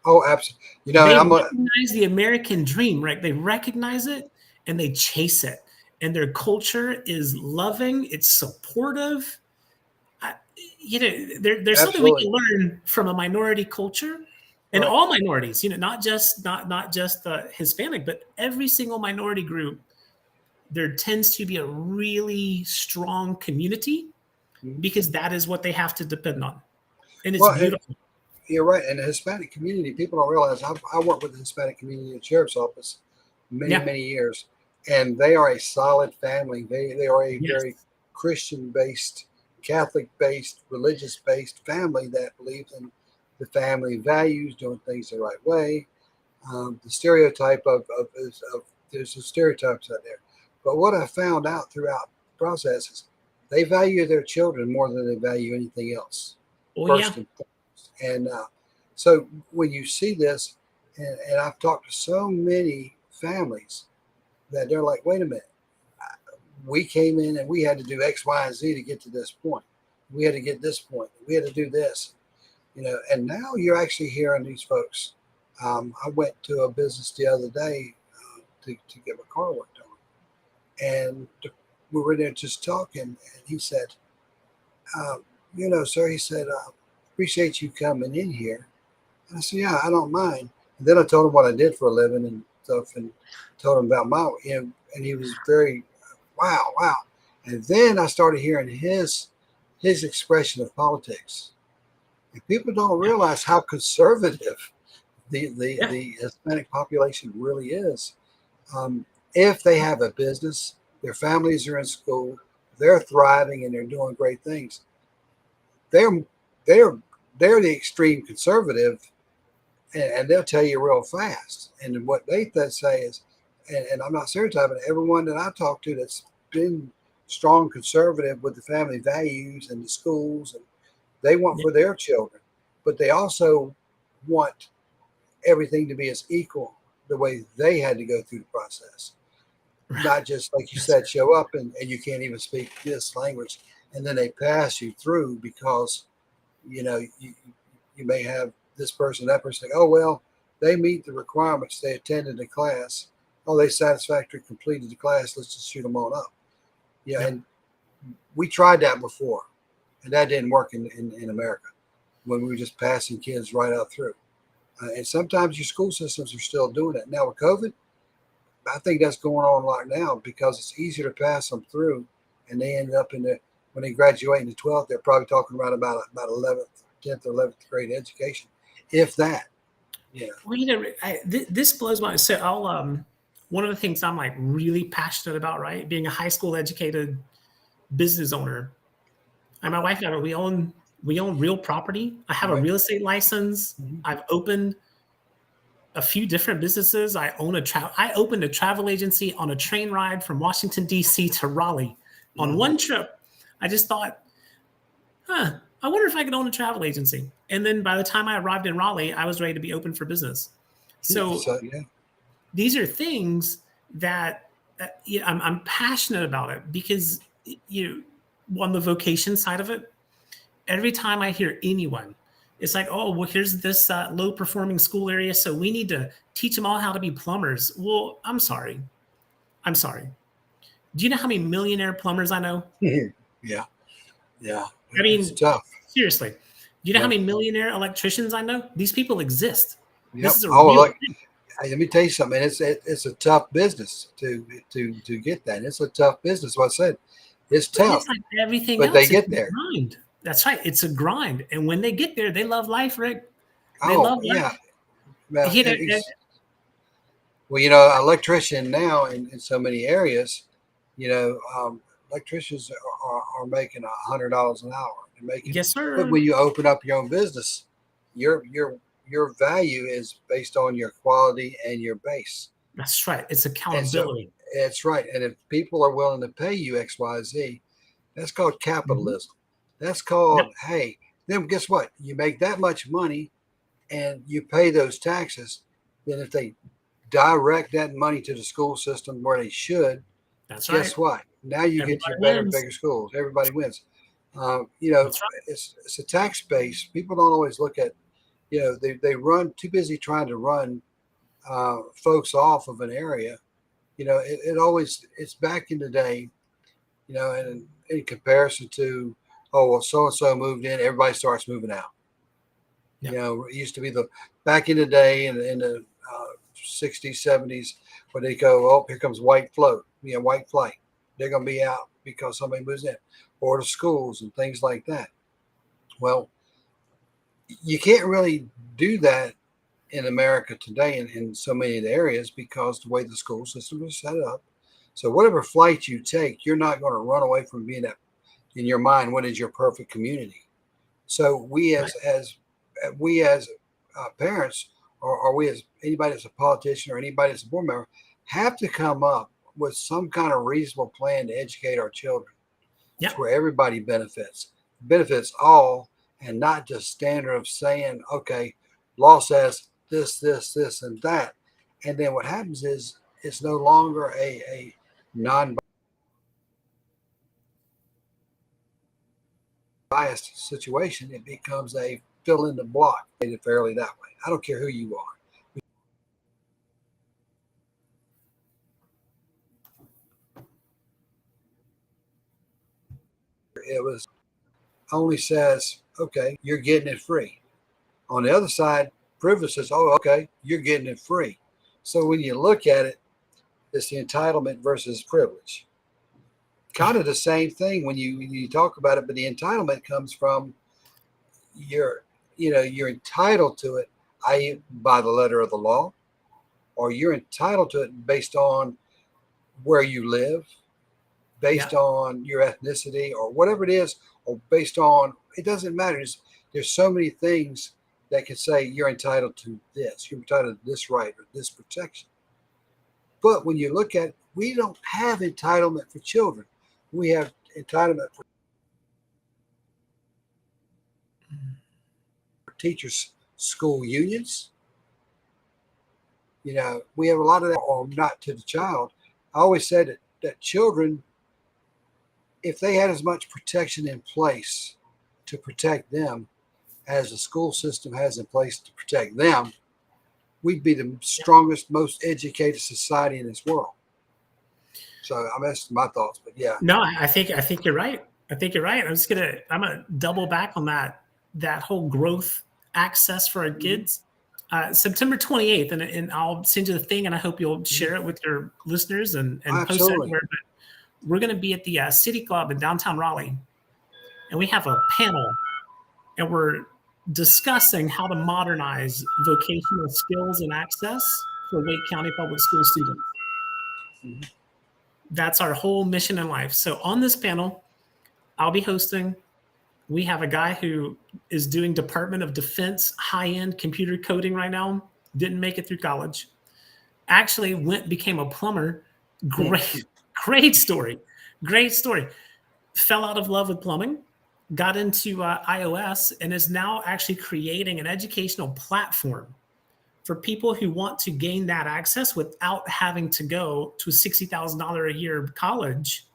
Oh, absolutely. You know, They and recognize the American dream, right? They recognize it and they chase it. And their culture is loving, it's supportive. You know, there's something we absolutely. can learn from a minority culture, and Right. all minorities. You know, not just Hispanic, but every single minority group. There tends to be a really strong community Mhm. because that is what they have to depend on, and it's Well, beautiful. you're right. In the Hispanic community, people don't realize I worked with the Hispanic community in the sheriff's office many, Yeah. many years, and they are a solid family. They are a Yes. very Christian based, Catholic based, religious based family that believes in the family values, doing things the right way. The stereotype of there's some stereotypes out there, but what I found out throughout the process is they value their children more than they value anything else. Oh First yeah. and foremost. And so when you see this, and I've talked to so many families that they're like, wait a minute, we came in and we had to do X, Y, and Z to get to this point. We had to get this point. We had to do this, and now you're actually hearing these folks. I went to a business the other day to get my car worked on, and we were there just talking, and he said, uh, sir, he said, appreciate you coming in here. And I said, yeah, I don't mind. And then I told him what I did for a living and stuff, and told him about and he was very, wow, wow. And then I started hearing his expression of politics. And people don't realize how conservative Yeah. the Hispanic population really is. If they have a business, their families are in school, they're thriving and they're doing great things. They're they're they're the extreme conservative, and they'll tell you real fast. And what they say is, and I'm not stereotyping, everyone that I talk to that's been strong conservative with the family values and the schools, and they want Yeah. for their children, but they also want everything to be as equal the way they had to go through the process. Not just like you Yes. said, show up and you can't even speak this language, and then they pass you through because you may have this person, that person. Oh well, they meet the requirements. They attended the class. Oh, they satisfactorily completed the class. Let's just shoot them on up. Yeah, Yeah. and we tried that before, and that didn't work in America when we were just passing kids right out through. And sometimes your school systems are still doing it now with COVID. I think that's going on a lot now because it's easier to pass them through, and they end up when they graduate in the 12th, they're probably talking about 11th, 10th, or 11th grade education, if that. Yeah. Well, you know, this blows my. So I'll one of the things I'm like really passionate about, right? Being a high school educated business owner, and my wife and I, we own real property. I have a Right. real estate license. Mhm. I've opened a few different businesses. I opened a travel agency on a train ride from Washington D.C. to Raleigh on Mhm. one trip. I just thought, I wonder if I could own a travel agency. And then by the time I arrived in Raleigh, I was ready to be open for business. So So yeah. these are things that I'm passionate about it because on the vocation side of it, every time I hear anyone, it's like, oh, well, here's this low performing school area, so we need to teach them all how to be plumbers. Well, I'm sorry. Do you know how many millionaire plumbers I know? Yeah. Yeah. I It's mean, tough. seriously. Do you know how Yeah. many millionaire electricians I know? These people exist. This Yep. is a Oh, real look. thing. Hey, let me tell you something. It's a tough business to get that. It's a tough business. What I said, it's But tough, it's like everything but they else. It's get a there. grind. That's right. It's a grind. And when they get there, they love life, Rick. They Oh love life. yeah. Well, You know, well, an electrician now in so many areas, electricians are making $100 an hour. They're making, yes, but sir. when you open up your own business, your value is based on your quality and your base. That's right. It's And so accountability. it's right. And if people are willing to pay you X, Y, Z, that's called capitalism. That's called, hey, then guess what? You make that much money and you pay those taxes. Then if they direct that money to the school system where they should, That's right. guess what? Now you Everybody get your better, wins. bigger schools. Everybody wins. That's right. It's a tax base. People don't always look at, they run too busy trying to run folks off of an area. It's back in the day, and in comparison to, oh, well, so-and-so moved in, everybody starts moving out. Yep. It used to be back in the day in the 60s, 70s, when they go, oh, here comes white flight. They're going to be out because somebody moves in, or the schools and things like that. Well, you can't really do that in America today in so many of the areas because the way the school system is set up. So whatever flight you take, you're not going to run away from being that in your mind. What is your perfect community? So we as parents, or we as anybody that's a politician or anybody that's a board member, have to come up with some kind of reasonable plan to educate our children. Yep. It's where everybody benefits all, and not just standard of saying, okay, law says this, and that. And then what happens is it's no longer a non-biased situation. It becomes a fill in the block, fairly that way. I don't care who you are. It was only says, okay, you're getting it free. On the other side, privilege says, oh, okay, you're getting it free. So when you look at it, it's the entitlement versus privilege. Kind of the same thing when you talk about it, but the entitlement comes from you're entitled to it, i.e., by the letter of the law, or you're entitled to it based on where you live, based on your ethnicity, or whatever it is, or based on, it doesn't matter. There's so many things that can say you're entitled to this, you're entitled to this right or this protection. But when you look at it, we don't have entitlement for children. We have entitlement for teachers' school unions. We have a lot of that, or not to the child. I always said that children, if they had as much protection in place to protect them as the school system has in place to protect them, we'd be the strongest, most educated society in this world. So that's my thoughts, but yeah. No, I think you're right. I think you're right. I'm gonna double back on that whole growth access for our kids. September 28th, and I'll send you the thing, and I hope you'll share it with your listeners and post it everywhere. But we're going to be at the City Club in downtown Raleigh, and we have a panel, and we're discussing how to modernize vocational skills and access for Wake County Public School students. Mm-hmm. That's our whole mission in life. So on this panel, I'll be hosting. We have a guy who is doing Department of Defense high-end computer coding right now. Didn't make it through college. Actually became a plumber. Great story. Great story. Fell out of love with plumbing, got into iOS, and is now actually creating an educational platform for people who want to gain that access without having to go to a $60,000 a year college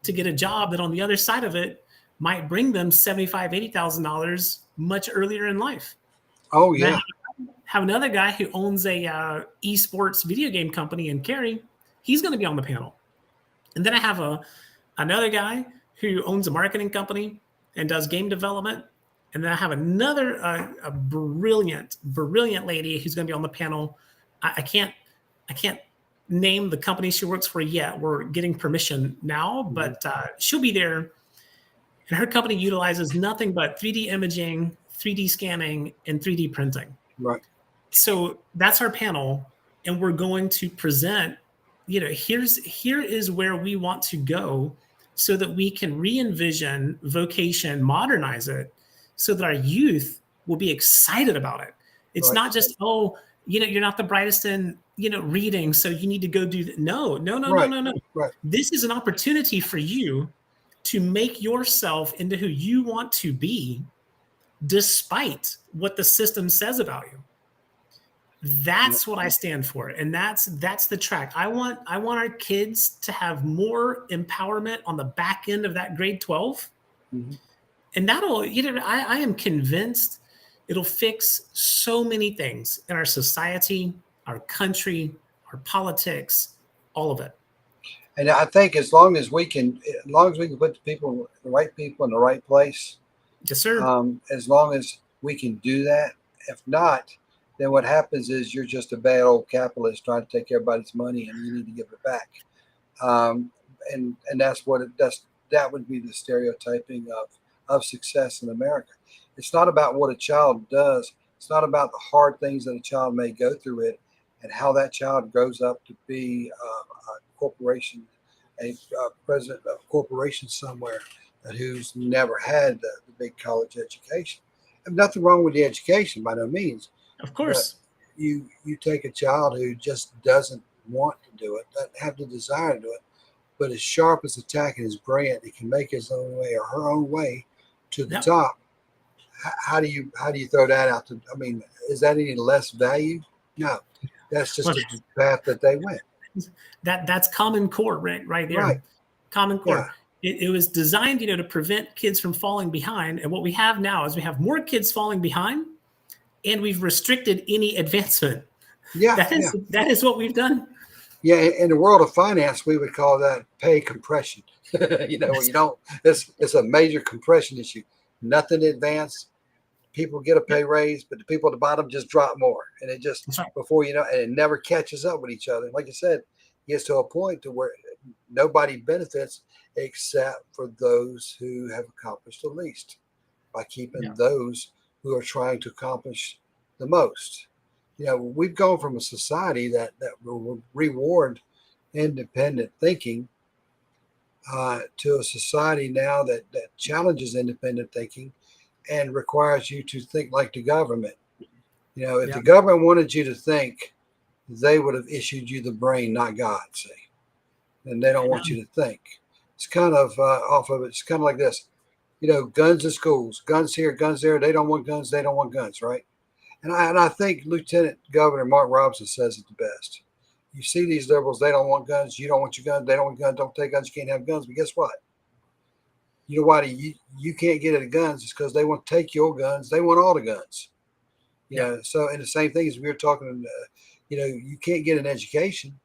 to get a job that on the other side of it might bring them $75,000, $80,000 much earlier in life. Oh, yeah. Have another guy who owns a esports video game company in Cary. He's going to be on the panel. And then I have another guy who owns a marketing company and does game development. And then I have another a brilliant lady who's going to be on the panel. I can't name the company she works for yet. We're getting permission now, but she'll be there. And her company utilizes nothing but 3D imaging, 3D scanning, and 3D printing. Right. So that's our panel, and we're going to present. Here is where we want to go, so that we can re-envision vocation, modernize it, so that our youth will be excited about it. It's Right. not just, oh, you're not the brightest in, reading, so you need to go do that. No, no, no, no, Right. no, no. Right. This is an opportunity for you to make yourself into who you want to be, despite what the system says about you. That's what I stand for, and that's the track. I want our kids to have more empowerment on the back end of that grade 12, Mhm. and that'll, I am convinced it'll fix so many things in our society, our country, our politics, all of it. And I think as long as we can put the right people in the right place, Yes, sir. as long as we can do that. If not, then what happens is you're just a bad old capitalist trying to take everybody's money, and you need to give it back. And that's what that would be the stereotyping of success in America. It's not about what a child does. It's not about the hard things that a child may go through it, and how that child grows up to be a corporation, a president of a corporation somewhere, who's never had the big college education. And nothing wrong with the education by no means, Of but course. you take a child who just doesn't want to do it, doesn't have the desire to do it, but as sharp as a tack and as brilliant, he can make his own way or her own way to the Yep. top. How do you throw that out? I mean, is that any less value? No, that's just Well, the path that they went. that's Common Core, right there. Right. Common Core. Yeah. It was designed, to prevent kids from falling behind. And what we have now is we have more kids falling behind, and we've restricted any advancement. Yeah. That is what we've done. Yeah. In the world of finance, we would call that pay compression. You don't. It's a major compression issue. Nothing advanced. People get a pay raise, but the people at the bottom just drop more, and it just right. before you know, and it never catches up with each other. Like you said, it gets to a point to where nobody benefits except for those who have accomplished the least, by keeping those who are trying to accomplish the most. We've gone from a society that will reward independent thinking to a society now that challenges independent thinking and requires you to think like the government. If the government wanted you to think, they would have issued you the brain, not God, see. And they don't want you to think. It's kind of off of it. It's kind of like this, guns in schools, guns here, guns there. They don't want guns. They don't want guns, right? And I think Lieutenant Governor Mark Robinson says it the best. You see these liberals, they don't want guns. You don't want your guns. They don't want guns. Don't take guns. You can't have guns. But guess what? You know why you can't get at the guns? It's because they want to take your guns. They want all the guns. So, and the same thing as we were talking, you can't get an education.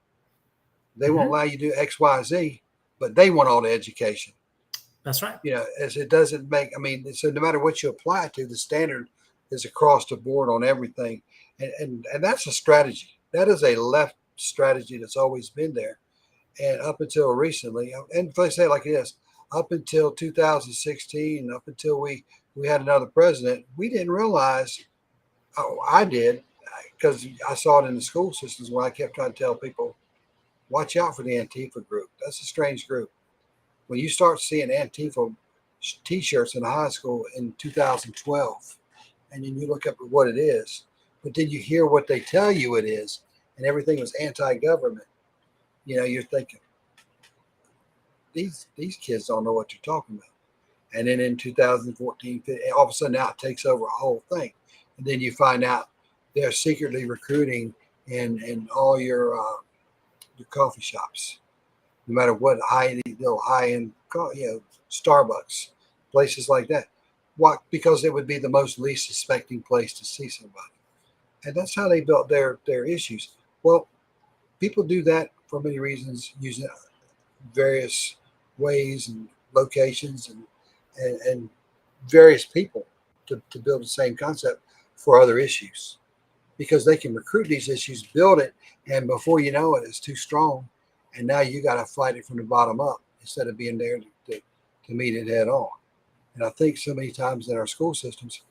They won't allow you to do X, Y, Z, but they want all the education. That's right. As it doesn't make, so no matter what you apply it to, the standard is across the board on everything. And that's a strategy. That is a left strategy that's always been there. And up until recently, and if I say it like this, up until 2016, up until we had another president, we didn't realize, I did, because I saw it in the school systems where I kept trying to tell people, watch out for the Antifa group. That's a strange group. When you start seeing Antifa T-shirts in high school in 2012, and then you look up at what it is, but then you hear what they tell you it is, and everything was anti-government. You're thinking, these kids don't know what you're talking about. And then in 2014, all of a sudden now it takes over a whole thing. And then you find out they're secretly recruiting in all your coffee shops, no matter what high-end, Starbucks, places like that. Why? Because it would be the most least suspecting place to see somebody. And that's how they built their issues. Well, people do that for many reasons, using various ways and locations and various people to build the same concept for other issues, because they can recruit these issues, build it, and before you know it, it's too strong, and now you got to fight it from the bottom up instead of being there to meet it head on. And I think so many times in our school systems,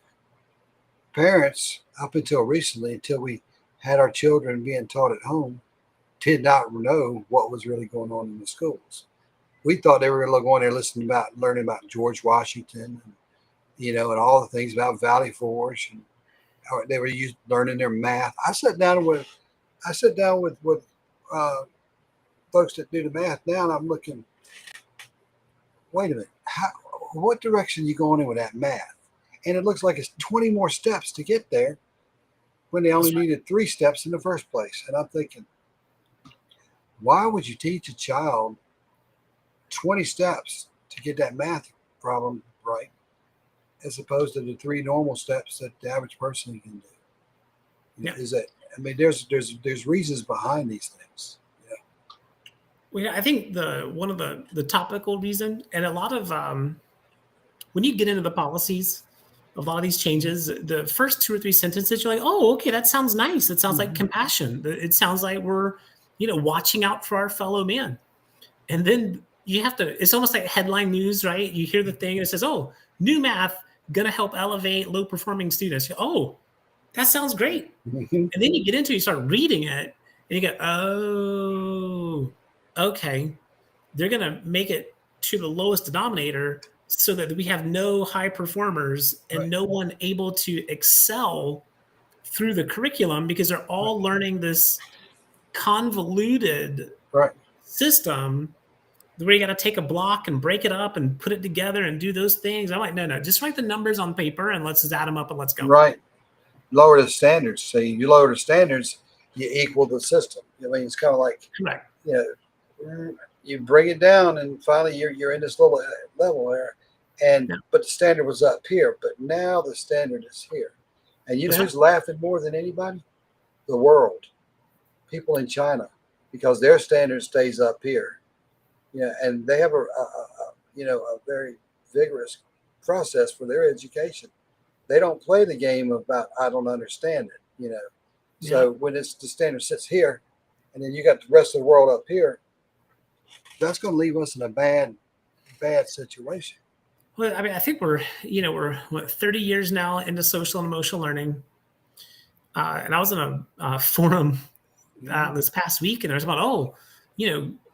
parents, up until recently, until we had our children being taught at home, did not know what was really going on in the schools. We thought they were going to go in there learning about George Washington and all the things about Valley Forge and how they were learning their math. I sat down with folks that do the math now, and I'm looking. Wait a minute, what direction are you going in with that math? And it looks like it's 20 more steps to get there when they only needed 3 steps in the first place. And I'm thinking, why would you teach a child 20 steps to get that math problem right, as opposed to the 3 normal steps that the average person can do? Yeah. There's reasons behind these things. Well, I think one of the topical reason, and a lot of when you get into the policies, a lot of these changes, the first 2 or 3 sentences, you're like, oh, okay, that sounds nice. It sounds like compassion. It sounds like we're, watching out for our fellow man. And then you have to, it's almost like headline news, right? You hear the thing and it says, oh, new math going to help elevate low performing students. Oh, that sounds great. And then you get into it, you start reading it and you go, oh, okay. They're going to make it to the lowest denominator so that we have no high performers and no one able to excel through the curriculum because they're all learning this convoluted system where you got to take a block and break it up and put it together and do those things. I'm like, no, just write the numbers on paper and let's just add them up and let's go. Right. Lower the standards. So you lower the standards, you equal the system. I mean, it's kind of like, you bring it down and finally you're in this little level there. But the standard was up here, but now the standard is here. And you know who's laughing more than anybody? The world. People in China, because their standard stays up here. And they have a very vigorous process for their education. They don't play the game about I don't understand it, So when the standard sits here, and then you got the rest of the world up here, that's going to leave us in a bad situation. Well, I mean, I think we're 30 years now into social and emotional learning. And I was in a forum this past week, and there was about,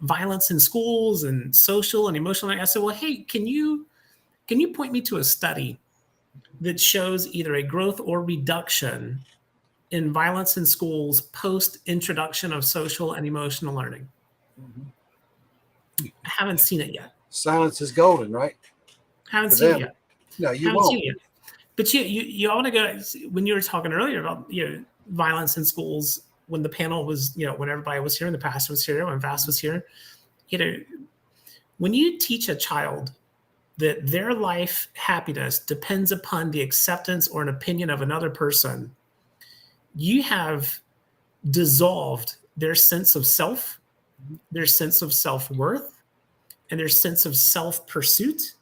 violence in schools and social and emotional learning. I said, well, hey, can you point me to a study that shows either a growth or reduction in violence in schools post introduction of social and emotional learning? I haven't seen it yet. Silence is golden, right? Haven't seen it yet. No, you won't. But you want to go, when you were talking earlier about violence in schools, when the panel was, when everybody was here, and the pastor was here, when Vass was here, when you teach a child that their life happiness depends upon the acceptance or an opinion of another person, you have dissolved their sense of self, their sense of self-worth, and their sense of self-pursuit.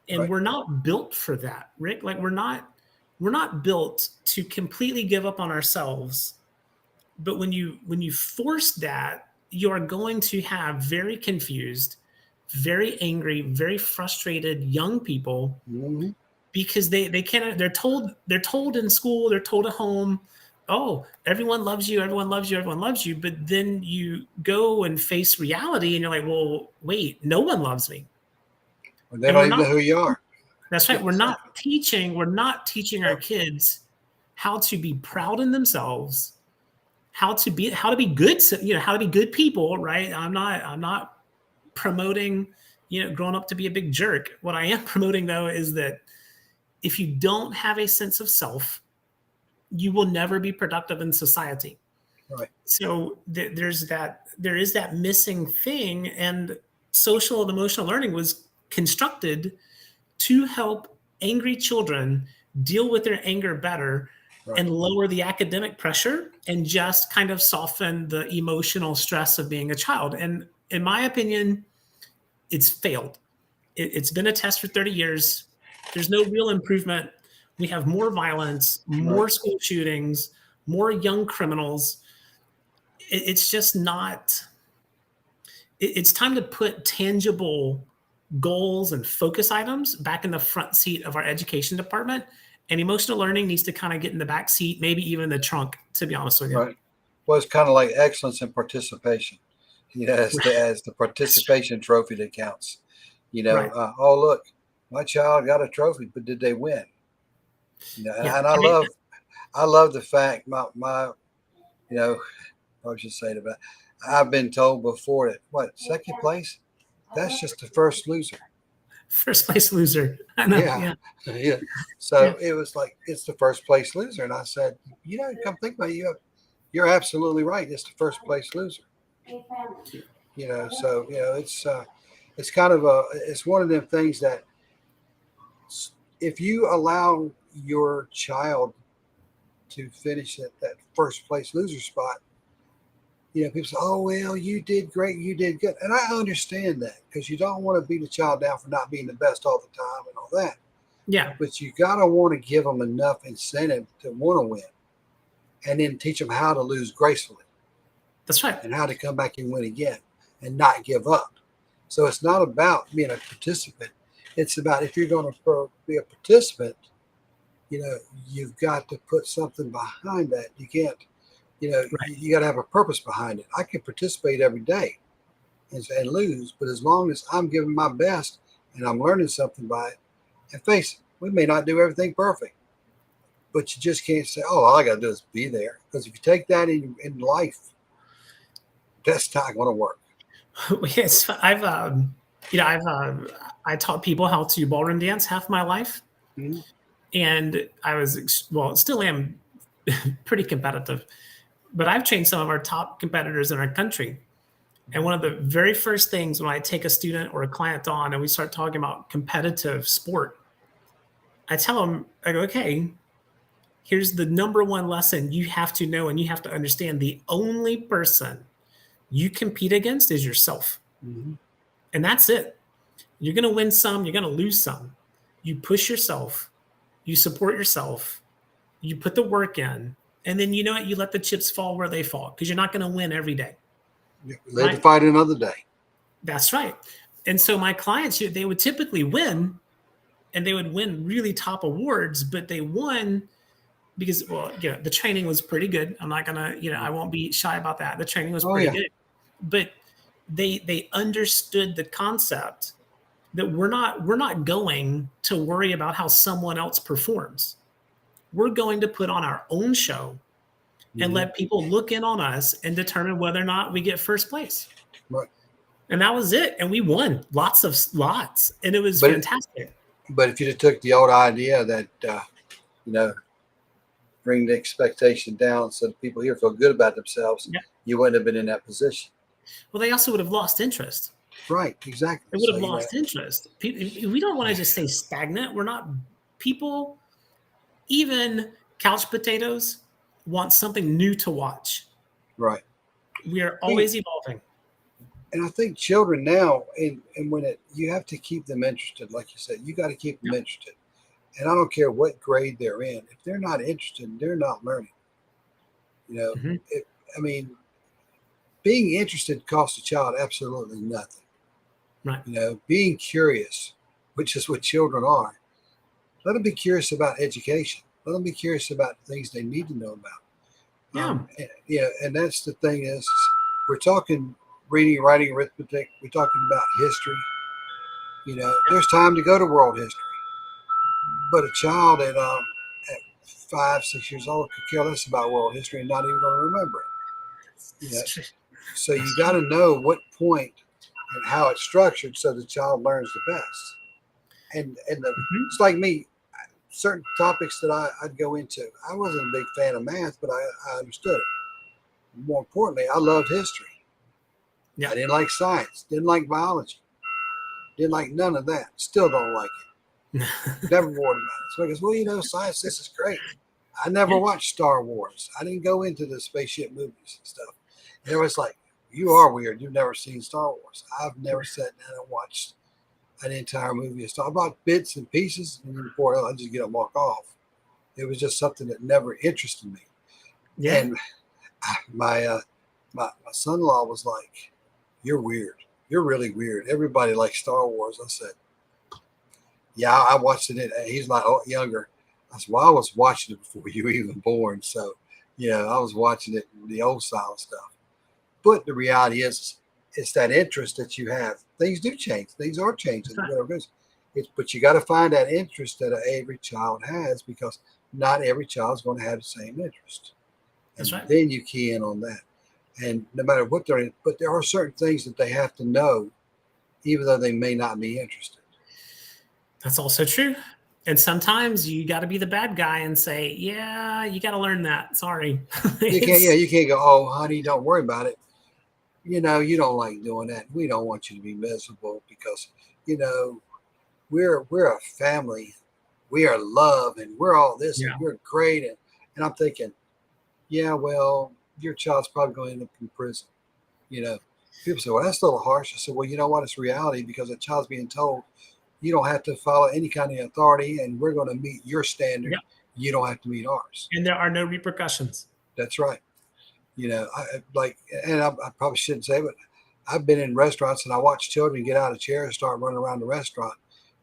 And we're not built for that, Rick. Like we're not built to completely give up on ourselves. But when you force that, you are going to have very confused, very angry, very frustrated young people because they can't. They're told in school, they're told at home, oh, everyone loves you, everyone loves you, everyone loves you. But then you go and face reality, and you're like, well, wait, no one loves me. Well, they don't even know who you are. That's right. We're not teaching our kids how to be proud in themselves, how to be good, how to be good people, right? I'm not promoting, growing up to be a big jerk. What I am promoting though is that if you don't have a sense of self, you will never be productive in society. Right. So there is that missing thing, and social and emotional learning was constructed to help angry children deal with their anger better and lower the academic pressure and just kind of soften the emotional stress of being a child. And in my opinion, it's failed. It's been a test for 30 years. There's no real improvement. We have more violence, more school shootings, more young criminals. It's just not, it's time to put tangible goals and focus items back in the front seat of our education department. And emotional learning needs to kind of get in the back seat, maybe even the trunk, to be honest with you. Right. Well, it's kind of like excellence in participation. As the participation trophy that counts. Oh, look, my child got a trophy, but did they win? You know, Yeah. and I love the fact my you know, I was just saying about. I've been told before that what second place, that's just the first loser. First place loser. I know. Yeah, Yeah. yeah. Yeah. So it was like it's the first place loser, and I said, you know, come think about it, you're absolutely right. It's the first place loser. You know, so you know, it's kind of it's one of them things that if you allow your child to finish at that first place loser spot, you know, people say, "Oh well, you did great, you did good," and I understand that because you don't want to beat a child down for not being the best all the time and all that. Yeah. But you gotta want to give them enough incentive to want to win, and then teach them how to lose gracefully That's right. and how to come back and win again and not give up. So it's not about being a participant. It's about if you're going to be a participant, you know, you've got to put something behind that. You can't, you know, Right. you got to have a purpose behind it. I can participate every day and lose, but as long as I'm giving my best and I'm learning something by it, and face it, we may not do everything perfect, but you just can't say, "Oh, all I got to do is be there." Because if you take that in life, that's not going to work. Yes. I've, you know, I taught people how to ballroom dance half my life. Mhm. And I was, well, still am pretty competitive, but I've trained some of our top competitors in our country. And one of the very first things when I take a student or a client on and we start talking about competitive sport, I tell them, I go, okay, here's the number one lesson you have to know and you have to understand. The only person you compete against is yourself. Mhm. And that's it. You're going to win some, you're going to lose some. You push yourself, you support yourself, you put the work in, and then you know what? You let the chips fall where they fall because you're not going to win every day. Live to Right? fight another day. That's right. And so my clients, they would typically win and they would win really top awards, but they won because, well, you know, the training was pretty good. I'm not going to, you know, I won't be shy about that. The training was Oh pretty yeah, good, but they understood the concept that we're not going to worry about how someone else performs. We're going to put on our own show and Mhm. let people look in on us and determine whether or not we get first place. Right. And that was it. And we won lots. And it was But fantastic. but if you took the old idea that you know, bring the expectation down so that people here feel good about themselves, Yeah. you wouldn't have been in that position. Well, they also would have lost interest. Right. Exactly. They would So have you know, lost interest. We don't want to just stay stagnant. We're not people, even couch potatoes want something new to watch. right. We are I mean, always evolving. and I think children now, and when you have to keep them interested, like you said, you got to keep them Yeah. interested. And I don't care what grade they're in. If they're not interested, they're not learning. You know, Mhm. I mean, being interested costs a child absolutely nothing. Right. You know, being curious, which is what children are. Let them be curious about education. Let them be curious about things they need to know about. Yeah. Yeah, and that's the thing is, we're talking reading, writing, arithmetic. We're talking about history. You know, there's time to go to world history, but a child at 5, 6 years old could care less about world history and not even going to remember it. You know, so you got to know what point and how it's structured so the child learns the best. Mhm. It's like me, certain topics that I'd go into. I wasn't a big fan of math, but I understood it. More importantly, I loved history. Yeah. I didn't like science, didn't like biology, didn't like none of that. Still don't like it. Never bored about it. So I goes, well, you know, science, this is great. I never Yeah. watched Star Wars. I didn't go into the spaceship movies and stuff. And it was like, you are weird. You've never seen Star Wars. I've never sat down and watched an entire movie of Star. I bought bits and pieces, and then before I just get up and walk off. It was just something that never interested me. Yeah. And my my son-in-law was like, "You're weird. You're really weird. Everybody likes Star Wars." I said, "Yeah, I watched it." He's like, "Oh, younger." I said, "Well, I was watching it before you were even born, so yeah, I was watching it the old style stuff." But the reality is, it's that interest that you have. Things do change. Things are changing. That's right. Whatever it is. But you got to find that interest that every child has, because not every child is going to have the same interest. That's And right. then you key in on that. And no matter what they're in, but there are certain things that they have to know, even though they may not be interested. That's also true. And sometimes you got to be the bad guy and say, yeah, you got to learn that. Sorry. You can't, yeah, you can't go, oh, honey, don't worry about it. You know, you don't like doing that. We don't want you to be miserable because, you know, we're a family. We are love and we're all this and we're great. And I'm thinking, yeah, well, your child's probably going to end up in prison. You know, people say, well, that's a little harsh. I said, well, you know what? It's reality, because a child's being told you don't have to follow any kind of authority and we're going to meet your standard. Yep. You don't have to meet ours. And there are no repercussions. That's right. You know, I probably shouldn't say, but I've been in restaurants and I watch children get out of chairs and start running around the restaurant.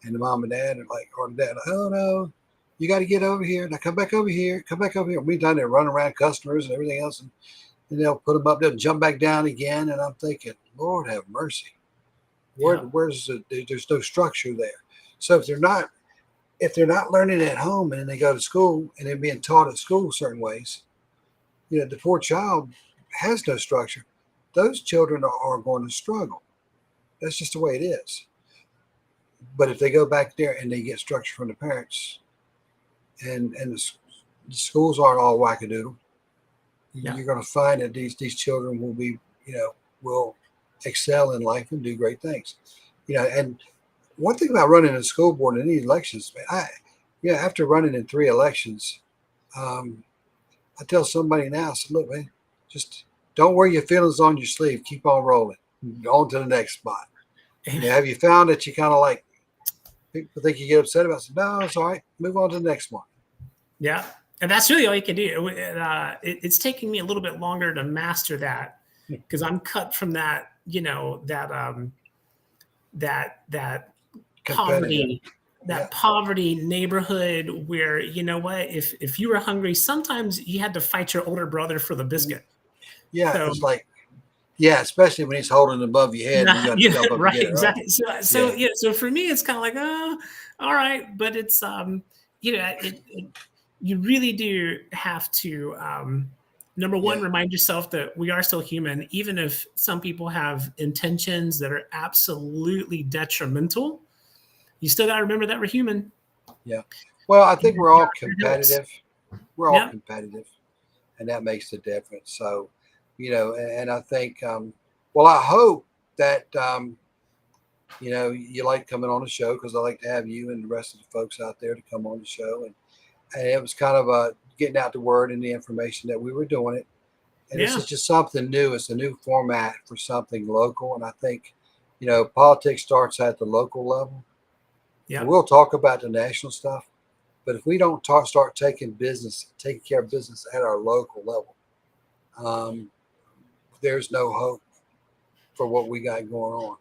And the mom and dad are like, or the dad, oh no, you got to get over here. Now come back over here. Come back over here. We've done it, running around customers and everything else. And they'll put them up there and jump back down again. And I'm thinking, Lord have mercy. There's no structure there. So if they're not learning at home and then they go to school and they're being taught at school certain ways, you know, the poor child has no structure. Those children are going to struggle. That's just the way it is. But if they go back there and they get structure from the parents, and the schools aren't all wackadoodle, you're going to find that these children will be, you know, will excel in life and do great things. You know, and one thing about running a school board in these elections, man, after running in 3 elections, I tell somebody now, I said, look, man, just don't wear your feelings on your sleeve. Keep on rolling. On to the next spot. You know, have you found that you kind of like, people think you get upset about it? No, it's all right. Move on to the next one. Yeah. And that's really all you can do. It's taking me a little bit longer to master that, because I'm cut from that, you know, that poverty, poverty neighborhood where, you know what, if you were hungry, sometimes you had to fight your older brother for the biscuit. Yeah. So, it's like, yeah, especially when he's holding it above your head. And you got to right, exactly. So for me, it's kind of like, oh, all right. But it's, you know, you really do have to, number one, remind yourself that we are still human, even if some people have intentions that are absolutely detrimental. You still got to remember that we're human. Yeah. Well, I think we're all competitive. We're all competitive, and that makes the difference. So, you know, and I think, well, I hope that, you know, you like coming on the show, because I like to have you and the rest of the folks out there to come on the show. And it was kind of getting out the word and the information that we were doing it. And this is just something new. It's a new format for something local. And I think, you know, politics starts at the local level. Yeah. We'll talk about the national stuff, but if we don't start taking care of business at our local level, there's no hope for what we got going on.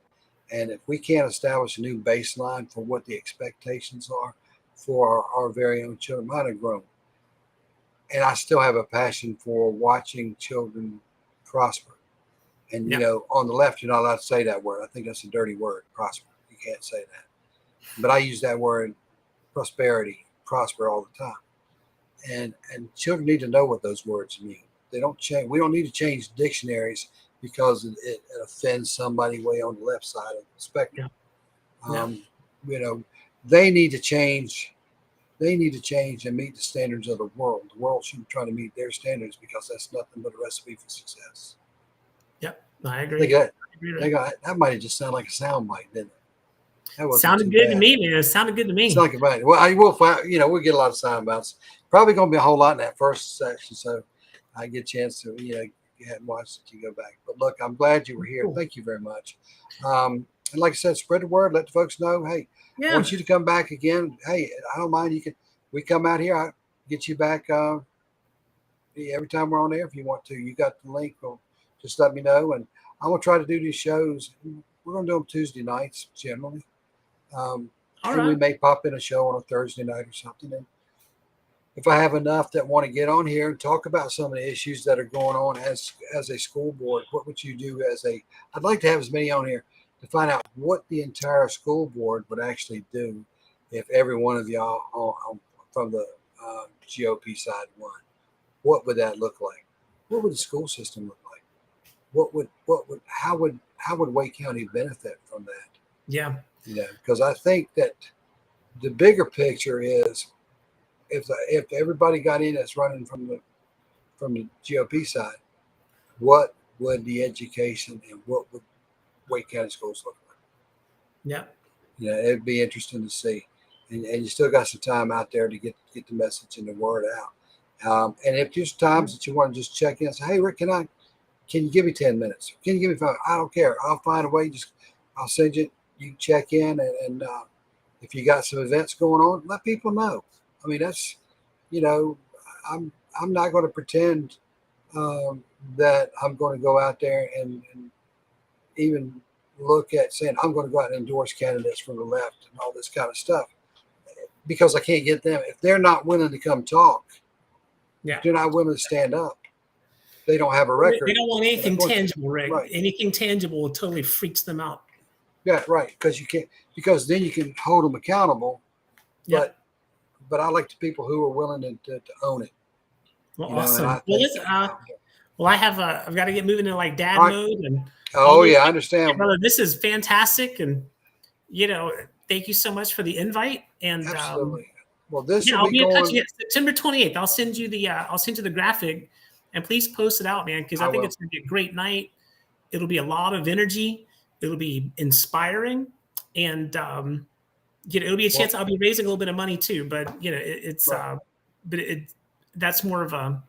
And if we can't establish a new baseline for what the expectations are for our very own children, mine are grown. And I still have a passion for watching children prosper. And, you know, on the left, you're not allowed to say that word. I think that's a dirty word, prosper. You can't say that. But I use that word, prosperity, prosper, all the time. And children need to know what those words mean. They don't change. We don't need to change dictionaries because it offends somebody way on the left side of the spectrum. You know, they need to change. They need to change and meet the standards of the world. The world shouldn't try to meet their standards, because that's nothing but a recipe for success. Yep, I agree. That might have just sounded like a sound bite, didn't it? That sounded good to me, man. It sounded good to me. It's like right. Well, I will find, you know, we'll get a lot of sound bites. Probably going to be a whole lot in that first section, so I get a chance to, you know, go ahead and watch it. You go back. But look, I'm glad you were here. Cool. Thank you very much. And like I said, spread the word. Let the folks know. Hey, I want you to come back again. Hey, I don't mind. We come out here. I'll get you back every time we're on air if you want to. You got the link. Or just let me know. And I'm going to try to do these shows. We're going to do them Tuesday nights generally. And we may pop in a show on a Thursday night or something. And if I have enough that want to get on here and talk about some of the issues that are going on as a school board, what would you do I'd like to have as many on here to find out what the entire school board would actually do if every one of y'all from the GOP side won. What would that look like? What would the school system look like? How would Wake County benefit from that? Yeah. Because I think that the bigger picture is if everybody got in that's running from the GOP side, what would the education and what would Wake County schools look like? Yeah. It'd be interesting to see. And you still got some time out there to get the message and the word out. And if there's times that you want to just check in and say, hey, Rick, can you give me 10 minutes? Can you give me 5? I don't care. I'll find a way. I'll send you. You check in, and if you got some events going on, let people know. I mean, that's, I'm not going to pretend that I'm going to go out there and even look at saying I'm going to go out and endorse candidates from the left and all this kind of stuff, because I can't get them. If they're not willing to come talk, they're not willing to stand up. They don't have a record. They don't want anything tangible, Rick. Right. Anything tangible totally freaks them out. Yeah, right. Because then you can hold them accountable. But I like the people who are willing to own it. Well, awesome. I've got to get moving into like dad mode. And I understand. Brother, this is fantastic. And, thank you so much for the invite. And absolutely. Well, this will I'll be in touch going September 28th. I'll send you the graphic, and please post it out, man, because I think it's going to be a great night. It'll be a lot of energy. It'll be inspiring, and it'll be a chance. I'll be raising a little bit of money too, but that's more of a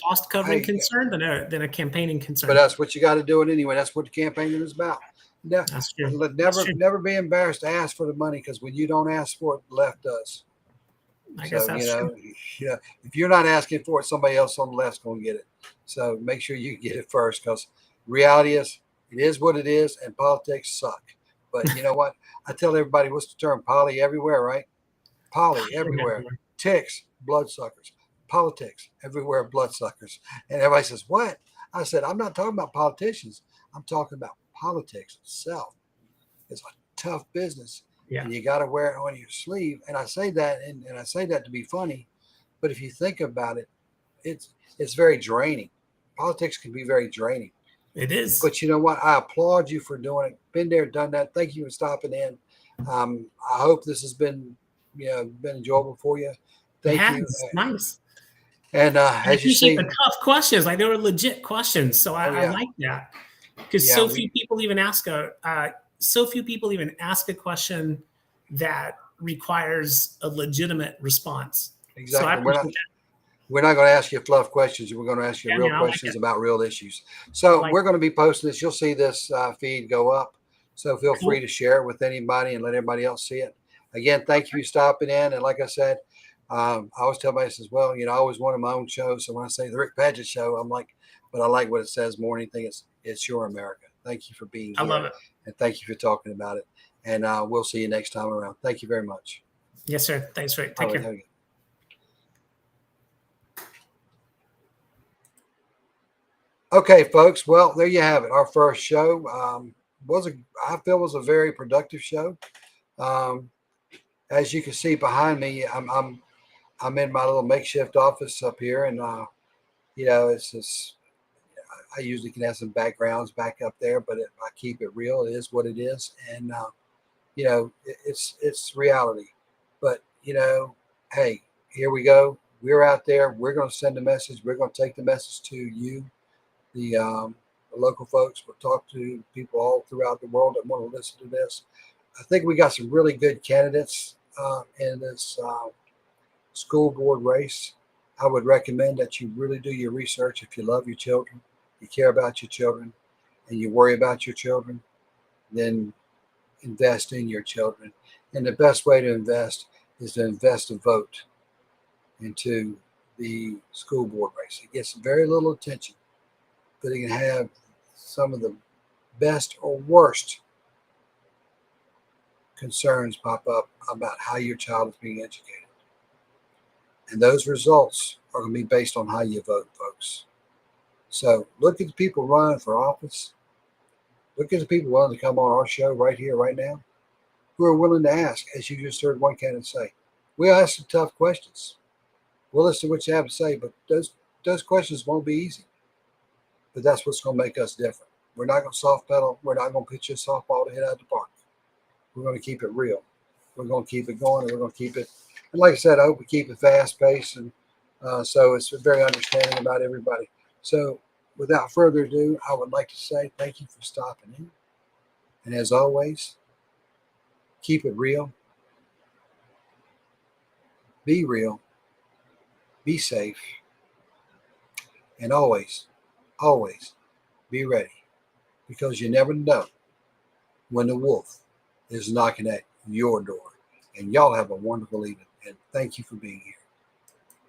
cost covering concern than a campaigning concern. But that's what you got to do it anyway. That's what the campaigning is about. That's true. Never be embarrassed to ask for the money, because when you don't ask for it, the left does. I guess that's true. If you're not asking for it, somebody else on the left's going to get it. So make sure you get it first, because reality is, it is what it is, and politics suck. But you know what? I tell everybody, what's the term? Poly everywhere, right? Poly everywhere. Ticks, bloodsuckers. Politics everywhere, bloodsuckers. And everybody says, what? I said, I'm not talking about politicians. I'm talking about politics itself. It's a tough business. Yeah. And you got to wear it on your sleeve. And I say that, and I say that to be funny. But if you think about it, it's very draining. Politics can be very draining. It is. But you know what? I applaud you for doing it. Been there, done that. Thank you for stopping in. I hope this has been enjoyable for you. Thank you. Nice. And as you see, the tough questions, like they were legit questions. So I like that, because so few people even ask a question that requires a legitimate response. Exactly. So I appreciate that. We're not going to ask you fluff questions. We're going to ask you real questions about real issues. So we're going to be posting this. You'll see this feed go up. So feel free to share it with anybody and let everybody else see it. Again, thank you for stopping in. And like I said, I always tell everybody, says, well, I always wanted my own show. So when I say the Rick Padgett Show, I'm like, but I like what it says more than anything. It's your America. Thank you for being here. I love it. And thank you for talking about it. And we'll see you next time around. Thank you very much. Yes, sir. Thanks, Rick. Take care. Okay, folks. Well, there you have it. Our first show I feel was a very productive show. As you can see behind me, I'm in my little makeshift office up here, and it's just, I usually can have some backgrounds back up there, but I keep it real. It is what it is, and it's reality. But hey, here we go. We're out there. We're going to send a message. We're going to take the message to you, the local folks. We'll talk to people all throughout the world that want to listen to this. I think we got some really good candidates in this school board race. I would recommend that you really do your research. If you love your children, you care about your children, and you worry about your children, then invest in your children. And the best way to invest is to invest a vote into the school board race. It gets very little attention, but it can have some of the best or worst concerns pop up about how your child is being educated. And those results are going to be based on how you vote, folks. So look at the people running for office. Look at the people willing to come on our show right here, right now, who are willing to ask, as you just heard one candidate say. We'll ask some tough questions. We'll listen to what you have to say, but those questions won't be easy. But that's what's going to make us different. We're not going to soft pedal. We're not going to pitch you a softball to hit out the park. We're going to keep it real. We're going to keep it going, and we're going to keep it. And like I said, I hope we keep it fast paced, and so it's very understanding about everybody. So without further ado, I would like to say thank you for stopping in. And as always, keep it real. Be real. Be safe. And always, always be ready, because you never know when the wolf is knocking at your door. And y'all have a wonderful evening. And thank you for being here.